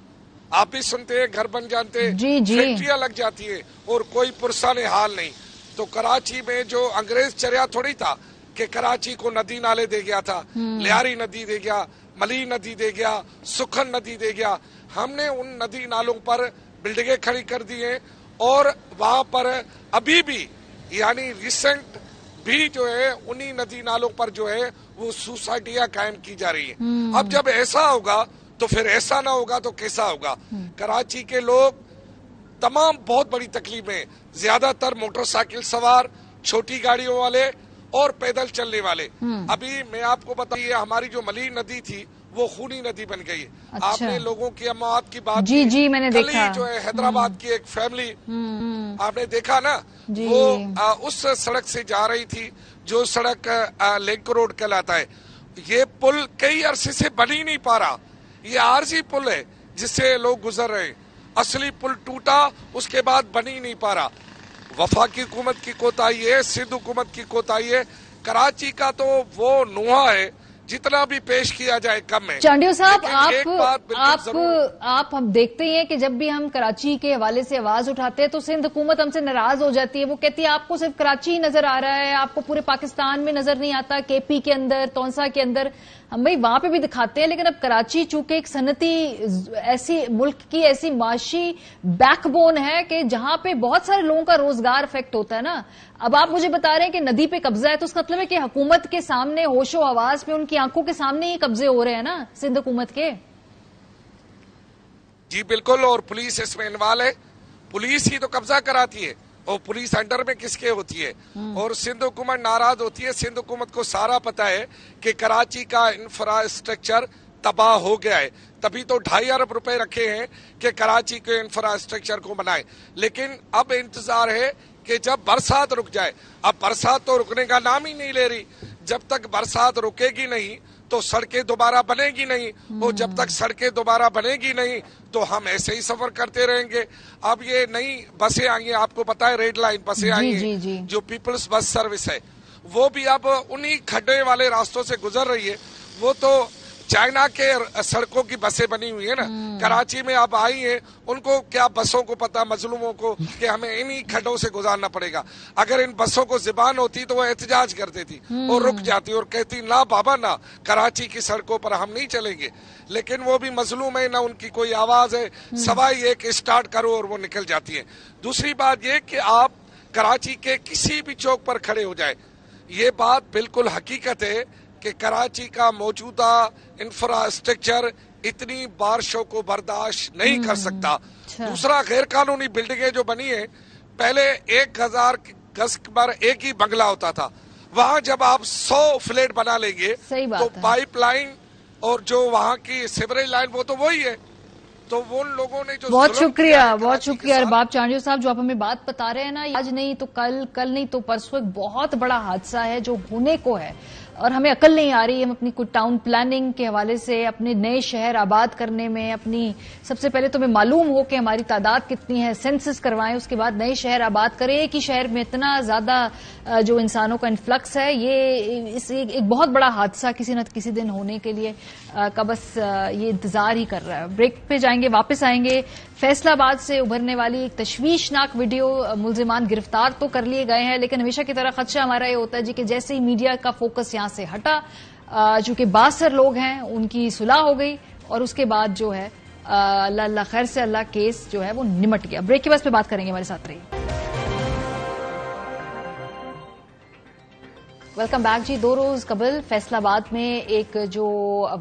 آپ بھی سنتے ہیں گھر بن جاتے, فیکٹریاں لگ جاتی ہیں اور کوئی پرسان حال نہیں. تو کراچی میں جو انگریز چریا تھوڑی تھا کہ کراچی کو ندی نالے دے گیا تھا, لیاری ندی دے گیا, ملی ندی دے گیا, سکھن ندی دے گیا. ہم نے ان ندی نالوں پر بلڈنگیں کھڑی کر دی ہیں, اور وہاں پر ابھی بھی یعنی ریسنٹ بھی جو ہے انہی ندی نالوں پر جو ہے وہ سوسائٹیاں قائم کی جا رہی ہیں. اب جب ایسا ہوگا تو پھر ایسا نہ ہوگا تو کیسا ہوگا. کراچی کے لوگ تمام بہت بڑی تکلیف میں, زیادہ تر موٹر سائیکل سوار, چھوٹی گاڑیوں والے اور پیدل چلنے والے. ابھی میں آپ کو بتائیے ہماری جو ملی ندی تھی وہ خونی ندی بن گئی. آپ نے لوگوں کی اموات کی بات جی میں نے دیکھا, جو ہے حیدرآباد کی ایک فیملی آپ نے دیکھا نا, وہ اس سڑک سے جا رہی تھی جو سڑک لنک روڈ کہلاتا ہے. یہ پل کئی عرصے سے بن ہی نہیں پا رہا, یہ عارضی پل ہے جس سے لوگ گزر رہے ہیں. असली पुल टूटा, उसके बाद बन ही नहीं पा रहा। वफाकी हुकूमत की कोताही है, सिंध हुकूमत की कोताही है। कराची का तो वो नुहा है, जितना भी पेश किया जाए कम है। चांडियो साहब, आप हम देखते ही हैं कि जब भी हम कराची के हवाले से आवाज उठाते हैं तो सिंध हुकूमत हमसे नाराज हो जाती है। वो कहती है आपको सिर्फ कराची ही नजर आ रहा है, आपको पूरे पाकिस्तान में नजर नहीं आता, केपी के अंदर, तौंसा के अंदर। हम भाई वहां पे भी दिखाते हैं, लेकिन अब कराची चूंकि एक सनती ऐसी मुल्क की ऐसी माशी बैकबोन है कि जहां पे बहुत सारे लोगों का रोजगार इफेक्ट होता है ना। अब आप मुझे बता रहे हैं कि नदी पे कब्जा है, तो उसका मतलब है कि हुकूमत के सामने होशो आवाज में उनकी आंखों के सामने ही कब्जे हो रहे हैं ना सिंध हुकूमत के। जी बिल्कुल, और पुलिस इसमें इन्वॉल्व है। पुलिस ही तो कब्जा कराती है, और पुलिस अंडर में किसके होती है, और सिंध हुकूमत नाराज होती है। सिंध हुकूमत को सारा पता है कि कराची का इंफ्रास्ट्रक्चर तबाह हो गया है, तभी तो 2.5 अरब रुपए रखे हैं कि कराची के इंफ्रास्ट्रक्चर को बनाए। लेकिन अब इंतजार है कि जब बरसात रुक जाए। अब बरसात तो रुकने का नाम ही नहीं ले रही। जब तक बरसात रुकेगी नहीं तो सड़कें दोबारा बनेगी नहीं, और जब तक सड़कें दोबारा बनेगी नहीं तो हम ऐसे ही सफर करते रहेंगे। अब ये नई बसें आई हैं, आपको पता है रेड लाइन बसें आई हैं, जो पीपल्स बस सर्विस है, वो भी अब उन्हीं खड्डे वाले रास्तों से गुजर रही है। वो तो चाइना के सड़कों की बसें बनी हुई है ना, कराची में अब आई हैं। उनको क्या बसों को पता, मजलूमों को, कि हमें इन्हीं खड्डों से गुजारना पड़ेगा। अगर इन बसों को ज़बान होती तो वो एहतजाज कर देती और रुक जाती और कहती ना बाबा ना, कराची की सड़कों पर हम नहीं चलेंगे। लेकिन वो भी मजलूम है, ना उनकी कोई आवाज है, सवाई एक स्टार्ट करो और वो निकल जाती है। दूसरी बात ये कि आप कराची के किसी भी चौक पर खड़े हो जाए, ये बात बिल्कुल हकीकत है कि कराची का मौजूदा इंफ्रास्ट्रक्चर इतनी बारिशों को बर्दाश्त नहीं कर सकता। दूसरा, गैर कानूनी बिल्डिंगें जो बनी है, पहले 1000 गज पर एक ही बंगला होता था, वहां जब आप 100 फ्लैट बना लेंगे तो पाइपलाइन और जो वहां की सीवरेज लाइन वो तो वही है। तो वो लोगों ने जो बहुत शुक्रिया अरबाब चांडियो साहब, जो आप हमें बात बता रहे हैं ना, आज नहीं तो कल नहीं तो परसों एक बहुत बड़ा हादसा है जो होने को है, और हमें अकल नहीं आ रही। हम अपनी कुछ टाउन प्लानिंग के हवाले से अपने नए शहर आबाद करने में अपनी, सबसे पहले तो हमें मालूम हो कि हमारी तादाद कितनी है, सेंसस करवाएं, उसके बाद नए शहर आबाद करें। एक ही शहर में इतना ज्यादा जो इंसानों का इन्फ्लक्स है, ये एक बहुत बड़ा हादसा किसी न किसी दिन होने के लिए का बस ये इंतजार ही कर रहा है। ब्रेक पे जाएंगे, वापस आएंगे। फैसलाबाद से उभरने वाली एक तशवीशनाक वीडियो, मुलजिमान गिरफ्तार तो कर लिए गए हैं, लेकिन हमेशा की तरह खदशा हमारा ये होता है जी कि जैसे ही मीडिया का फोकस यहां से हटा, चूंकि 62 लोग हैं उनकी सुलह हो गई, और उसके बाद जो है अल्लाह खैर से अल्लाह केस जो है वो निमट गया। ब्रेक के बाद पे बात करेंगे, हमारे साथ रहिए। वेलकम बैक जी। 2 रोज कबल फैसलाबाद में एक जो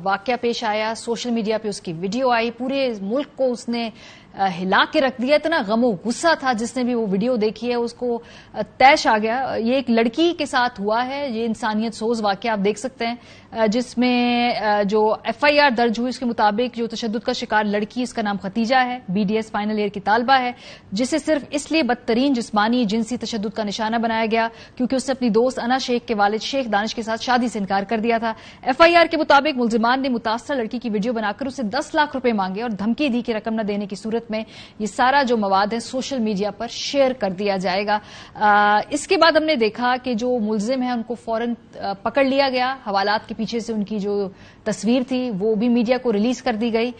वाकया पेश आया, सोशल मीडिया पे उसकी वीडियो आई, पूरे मुल्क को उसने हिला के रख दिया। इतना गमो गुस्सा था जिसने भी वो वीडियो देखी है, उसको तैश आ गया। ये एक लड़की के साथ हुआ है, ये इंसानियत सोज वाकया आप देख सकते हैं, जिसमें जो FIR दर्ज हुई उसके मुताबिक जो तशद्दुद का शिकार लड़की, इसका नाम खतीजा है, BDS फाइनल ईयर की तालबा है, जिसे सिर्फ इसलिए बदतरीन जिस्मानी जिनसी तशद्दुद का निशाना बनाया गया क्योंकि उसने अपनी दोस्त अना शेख के वालिद शेख दानिश के साथ शादी से इनकार कर दिया था। FIR के मुताबिक मुलजिमान ने मुतासर लड़की की वीडियो बनाकर उसे 10 लाख रुपए मांगे और धमकी दी कि रकम न देने की सूरत में ये सारा जो मवाद है सोशल मीडिया पर शेयर कर दिया जाएगा। इसके बाद हमने देखा कि जो मुलजिम है उनको फौरन पकड़ लिया गया, हवालात के पीछे से उनकी जो तस्वीर थी वो भी मीडिया को रिलीज कर दी गई।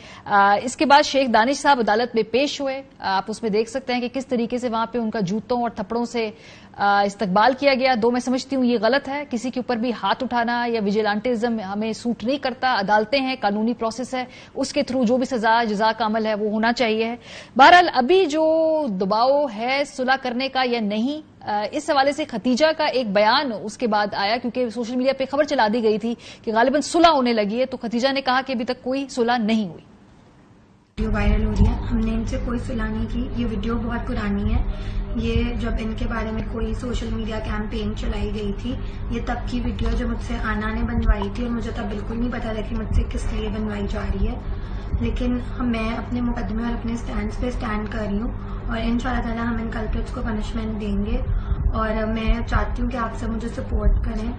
इसके बाद शेख दानिश साहब अदालत में पेश हुए। आप उसमें देख सकते हैं कि किस तरीके से वहां पे उनका जूतों और थप्पड़ों से इस्तकबाल किया गया। मैं समझती हूं ये गलत है, किसी के ऊपर भी हाथ उठाना या विजिलेंटिज्म हमें सूट नहीं करता। अदालतें हैं, कानूनी प्रोसेस है, उसके थ्रू जो भी सजा जजा का अमल है वो होना चाहिए। बहरहाल अभी जो दबाव है सुलह करने का या नहीं, इस हवाले से खतीजा का एक बयान उसके बाद आया, क्योंकि सोशल मीडिया पे खबर चला दी गई थी कि गालिबन सुलह होने लगी है, तो खतीजा ने कहा कि अभी तक कोई सुलह नहीं हुई। वीडियो वायरल हो रही है, हमने इनसे कोई सुलह नहीं की। ये वीडियो बहुत पुरानी है, ये जब इनके बारे में कोई सोशल मीडिया कैंपेन चलाई गई थी, ये तब की वीडियो जो मुझसे आना ने बनवाई थी, और मुझे तब बिल्कुल नहीं पता था कि मुझसे किस लिए बनवाई जा रही है। लेकिन मैं अपने मुकदमे और अपने स्टैंड पे स्टैंड कर रही हूँ, और इंशाल्लाह ताला हम इन कल्प्रिट्स को पनिशमेंट देंगे। और मैं चाहती हूँ कि आप सब मुझे सपोर्ट करें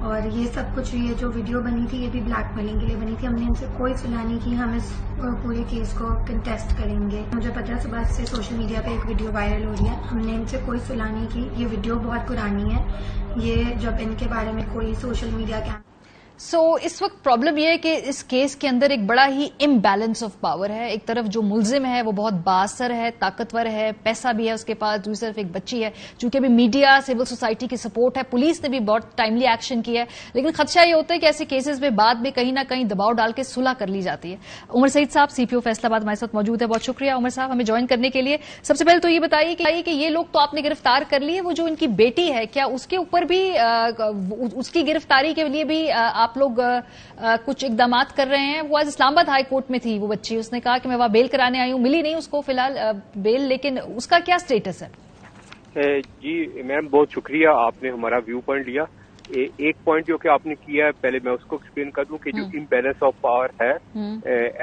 और ये सब कुछ, ये जो वीडियो बनी थी ये भी ब्लैकमेलिंग के लिए बनी थी। हमने इनसे कोई सुना नहीं कि हम इस पूरे केस को कंटेस्ट करेंगे। मुझे पता है सुबह से सोशल मीडिया पे एक वीडियो वायरल हो रही है, हमने इनसे कोई सुना नहीं की। ये वीडियो बहुत पुरानी है, ये जब इनके बारे में कोई सोशल मीडिया इस वक्त प्रॉब्लम यह है कि इस केस के अंदर एक बड़ा ही इम्बैलेंस ऑफ पावर है। एक तरफ जो मुलजिम है वो बहुत बाअसर है, ताकतवर है, पैसा भी है उसके पास, दूसरी तरफ एक बच्ची है। चूंकि अभी मीडिया, सिविल सोसाइटी की सपोर्ट है, पुलिस ने भी बहुत टाइमली एक्शन किया है, लेकिन खदशा ये होता है कि ऐसे केसेस में बाद में कहीं ना कहीं दबाव डाल के सुलह कर ली जाती है। उमर सईद साहब, सीपीओ फैसलाबाद, हमारे साथ मौजूद है। बहुत शुक्रिया उमर साहब हमें ज्वाइन करने के लिए। सबसे पहले तो ये बताइए कि ये लोग तो आपने गिरफ्तार कर लिए, वो जो इनकी बेटी है क्या उसके ऊपर भी उसकी गिरफ्तारी के लिए भी आप लोग कुछ इकदामात कर रहे हैं? वो आज इस्लामाबाद हाई कोर्ट में थी वो बच्ची, उसने कहा कि मैं वहां बेल कराने आई हूं, मिली नहीं उसको फिलहाल बेल, लेकिन उसका क्या स्टेटस है? जी मैम, बहुत शुक्रिया, आपने हमारा व्यू पॉइंट लिया। एक पॉइंट जो कि आपने किया है, पहले मैं उसको एक्सप्लेन कर दूं कि जो इम्बैलेंस ऑफ पावर है,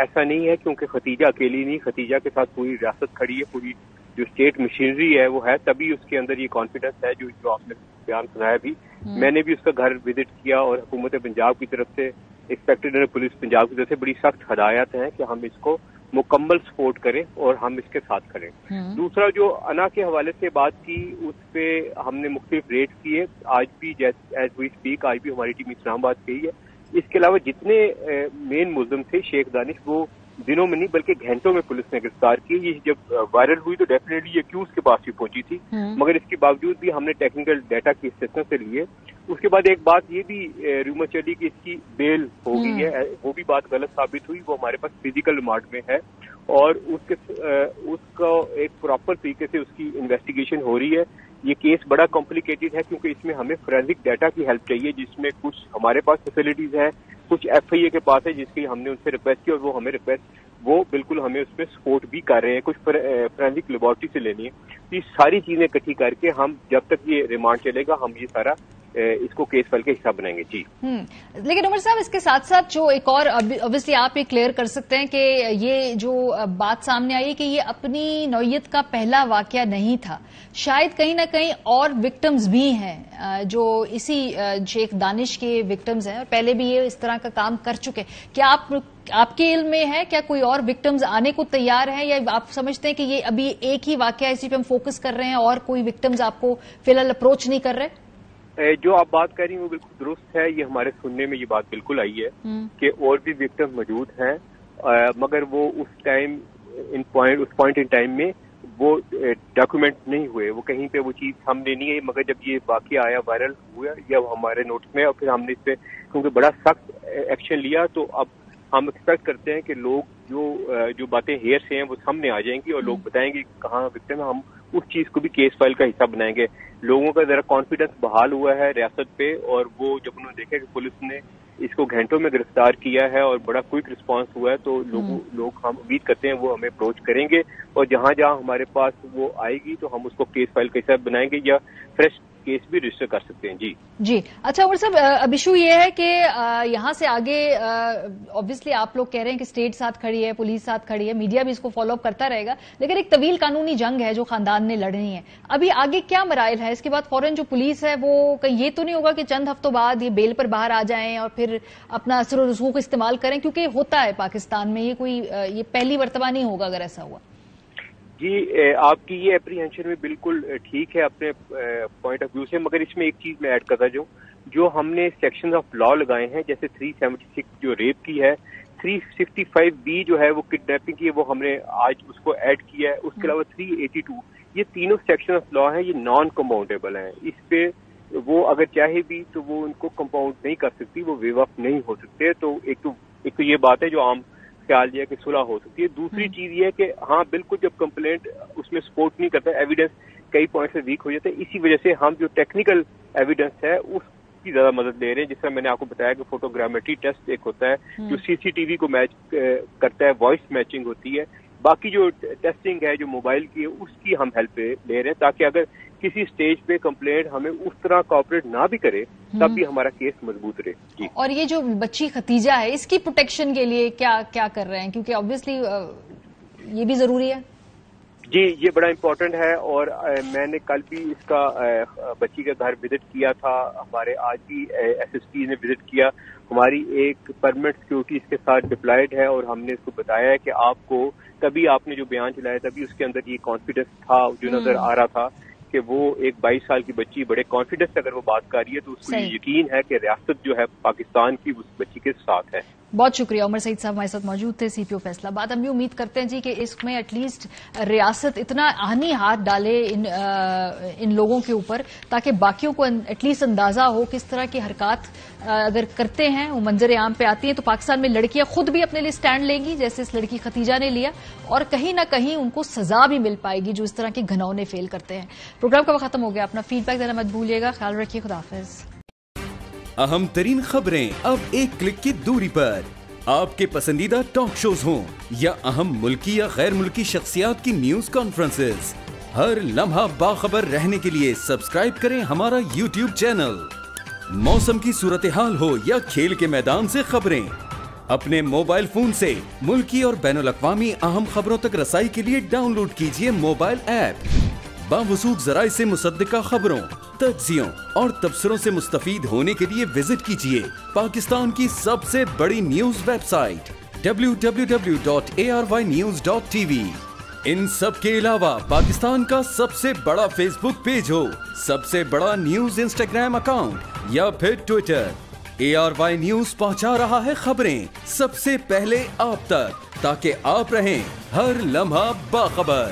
ऐसा नहीं है क्योंकि खतीजा अकेली नहीं, खतीजा के साथ पूरी रियासत खड़ी है, पूरी जो स्टेट मशीनरी है वो है, तभी उसके अंदर ये कॉन्फिडेंस है जो आपने बयान सुनाया भी। मैंने भी उसका घर विजिट किया और हुकूमत पंजाब की तरफ से, इंस्पेक्टर जनरल पुलिस पंजाब की तरफ से बड़ी सख्त हदायत है कि हम इसको मुकम्मल सपोर्ट करें और हम इसके साथ करें। दूसरा, जो अना के हवाले से बात की, उस पे हमने मुख्तलिफ रेट किए, आज भी एज वी स्पीक आज भी हमारी टीम इस्लामाबाद गई है। इसके अलावा जितने मेन मुलजिम थे शेख दानिश, वो दिनों में नहीं बल्कि घंटों में पुलिस ने गिरफ्तार की। ये जब वायरल हुई तो डेफिनेटली ये क्यूज के पास भी पहुंची थी, मगर इसके बावजूद भी हमने टेक्निकल डाटा की असिस्टेंस से लिए। उसके बाद एक बात ये भी रूमर चली कि इसकी बेल हो गई है, वो भी बात गलत साबित हुई। वो हमारे पास फिजिकल रिमांड में है और उसका एक प्रॉपर तरीके से उसकी इन्वेस्टिगेशन हो रही है। ये केस बड़ा कॉम्प्लिकेटेड है क्योंकि इसमें हमें फोरेंसिक डाटा की हेल्प चाहिए, जिसमें कुछ हमारे पास फैसिलिटीज है, कुछ एफआईए के पास है, जिसकी हमने उनसे रिक्वेस्ट की और वो हमें वो बिल्कुल हमें उसमें सपोर्ट भी कर रहे हैं। कुछ फोरेंसिक लेबोरेटरी से लेनी है। तो ये सारी चीजें इकट्ठी करके हम, जब तक ये रिमांड चलेगा, हम ये सारा इसको केस फाइल का हिस्सा बनाएंगे। जी लेकिन उमर साहब, इसके साथ साथ जो एक और ऑब्वियसली आप ये क्लियर कर सकते हैं कि ये जो बात सामने आई कि ये अपनी नौयत का पहला वाकया नहीं था, शायद कहीं ना कहीं और विक्टिम्स भी हैं जो इसी शेख दानिश के विक्टिम्स हैं और पहले भी ये इस तरह का काम कर चुके। क्या आपके इल्म में है, क्या कोई और विक्टिम्स आने को तैयार हैं, या आप समझते हैं कि ये अभी एक ही वाकया इसी पे हम फोकस कर रहे हैं और कोई विक्टिम्स आपको फिलहाल अप्रोच नहीं कर रहे? जो आप बात कर रही हैं वो बिल्कुल दुरुस्त है। ये हमारे सुनने में ये बात बिल्कुल आई है कि और भी विक्टिम मौजूद हैं, मगर वो उस पॉइंट इन टाइम में वो डॉक्यूमेंट नहीं हुए, वो कहीं पे वो चीज सामने नहीं आई। मगर जब ये वाकया आया, वायरल हुआ, जब हमारे नोटिस में, और फिर हमने इस पे क्योंकि बड़ा सख्त एक्शन लिया, तो अब हम एक्सपेक्ट करते हैं कि लोग जो बातें हेयर से हैं वो सामने आ जाएंगी और लोग बताएंगे कहाँ विक्टिम है। हम उस चीज को भी केस फाइल का हिस्सा बनाएंगे। लोगों का जरा कॉन्फिडेंस बहाल हुआ है रियासत पे, और वो जब उन्होंने देखा कि पुलिस ने इसको घंटों में गिरफ्तार किया है और बड़ा क्विक रिस्पांस हुआ है, तो लोग हम उम्मीद करते हैं वो हमें अप्रोच करेंगे और जहां जहां हमारे पास वो आएगी तो हम उसको केस फाइल का हिस्सा बनाएंगे या फ्रेश केस भी रजिस्टर कर सकते हैं। जी अच्छा उमर साहब, अब इशू ये है कि यहाँ से आगे ऑब्वियसली आप लोग कह रहे हैं कि स्टेट साथ खड़ी है, पुलिस साथ खड़ी है, मीडिया भी इसको फॉलो अप करता रहेगा, लेकिन एक तवील कानूनी जंग है जो खानदान ने लड़नी है। अभी आगे क्या मराइल है? इसके बाद फौरन जो पुलिस है वो कहीं ये तो नहीं होगा कि चंद हफ्तों बाद ये बेल पर बाहर आ जाएं और फिर अपना असर और रसूख इस्तेमाल करें, क्योंकि होता है पाकिस्तान में, ये पहली मर्तबा नहीं होगा अगर ऐसा हुआ। जी आपकी ये एप्रीहेंशन में बिल्कुल ठीक है अपने पॉइंट ऑफ व्यू से, मगर इसमें एक चीज मैं ऐड करता जाऊं, जो हमने सेक्शन ऑफ लॉ लगाए हैं, जैसे 376 जो रेप की है, 365B जो है वो किडनैपिंग की है, वो हमने आज उसको ऐड किया है। उसके अलावा 382, ये तीनों सेक्शन ऑफ लॉ है, ये नॉन कंपाउंडेबल है। इस पे वो अगर चाहे भी तो वो उनको कंपाउंड नहीं कर सकती, वो वेवअप नहीं हो सकते। तो एक तो ये बात है जो आम ख्याल ये है कि सुलह हो सकती है। दूसरी चीज ये है कि हाँ बिल्कुल, जब कंप्लेंट उसमें सपोर्ट नहीं करता, एविडेंस कई पॉइंट से वीक हो जाता है, इसी वजह से हम जो टेक्निकल एविडेंस है उसकी ज्यादा मदद ले रहे हैं। जिस तरह मैंने आपको बताया कि फोटोग्रामेट्री टेस्ट एक होता है जो सीसीटीवी को मैच करता है, वॉइस मैचिंग होती है, बाकी जो टेस्टिंग है जो मोबाइल की है उसकी हम हेल्प ले रहे हैं, ताकि अगर किसी स्टेज पे कंप्लेंट हमें उस तरह कोऑपरेट ना भी करे तब भी हमारा केस मजबूत रहे। जी। और ये जो बच्ची खतीजा है, इसकी प्रोटेक्शन के लिए क्या क्या कर रहे हैं, क्योंकि ऑब्वियसली ये भी जरूरी है। جی یہ بڑا امپورٹنٹ ہے، اور میں نے کل بھی اس کا بچی کا گھر وزٹ کیا تھا، ہمارے آج بھی ایس ایس پی نے وزٹ کیا. ہماری ایک پرمننٹ سیکورٹی اس کے ساتھ ڈپلائڈ ہے، اور ہم نے اس کو بتایا ہے کہ آپ کو تبھی آپ نے جو بیان چلایا تبھی اس کے اندر یہ کانفیڈنس تھا جو نظر آ رہا تھا کہ وہ ایک 22 سال کی بچی بڑے کانفیڈنس سے اگر وہ بات کر رہی ہے تو اس کو یہ یقین ہے کہ ریاست جو ہے پاکستان کی اس بچی کے ساتھ ہے. بہت شکریہ. عمر سعید صاحب ہمارے ساتھ موجود تھے، سی پی او فیصلہ آباد. ہم بھی امید کرتے ہیں جی کہ اس میں ایٹ لیسٹ ریاست اتنا آہنی ہاتھ ڈالے ان لوگوں کے اوپر تاکہ باقیوں کو ایٹ لیسٹ اندازہ ہو کس طرح کی حرکات اگر کرتے ہیں وہ منظر عام پہ آتی ہیں تو پاکستان میں لڑکیاں خود بھی اپنے لیے سٹینڈ لیں گی جیسے اس لڑکی ختیجہ نے لیا، اور کہیں نہ کہیں ان کو سزا بھی مل پائے گی جو اس طرح کے گھنونے فیل کرتے ہیں. پروگرام کا وقت ختم ہو گیا. اپنا فیڈ بیک دینا مت بھولیے گا. خیال رکھیے. خدا حافظ. اہم ترین خبریں اب ایک کلک کی دوری پر. آپ کے پسندیدہ ٹاک شوز ہوں یا اہم ملکی یا غیر ملکی شخصیات کی نیوز کانفرنسز، ہر لمحہ باخبر رہنے کے لیے سبسکرائب کریں ہمارا یوٹیوب چینل. موسم کی صورتحال ہو یا کھیل کے میدان سے خبریں، اپنے موبائل فون سے ملکی اور بین الاقوامی اہم خبروں تک رسائی کے لیے ڈاؤن لوڈ کیجیے موبائل ایپ. باوثوق ذرائع سے مصدقہ خبروں، تجزیوں اور تبصروں سے مستفید ہونے کے لیے وزٹ کیجیے پاکستان کی سب سے بڑی نیوز ویب سائٹ www.arYnews.tv. ان سب کے علاوہ پاکستان کا سب سے بڑا فیس بک پیج ہو، سب سے بڑا نیوز انسٹاگرام اکاؤنٹ یا پھر ٹویٹر، ARY نیوز پہنچا رہا ہے خبریں سب سے پہلے آپ تک تاکہ آپ رہیں ہر لمحہ باخبر.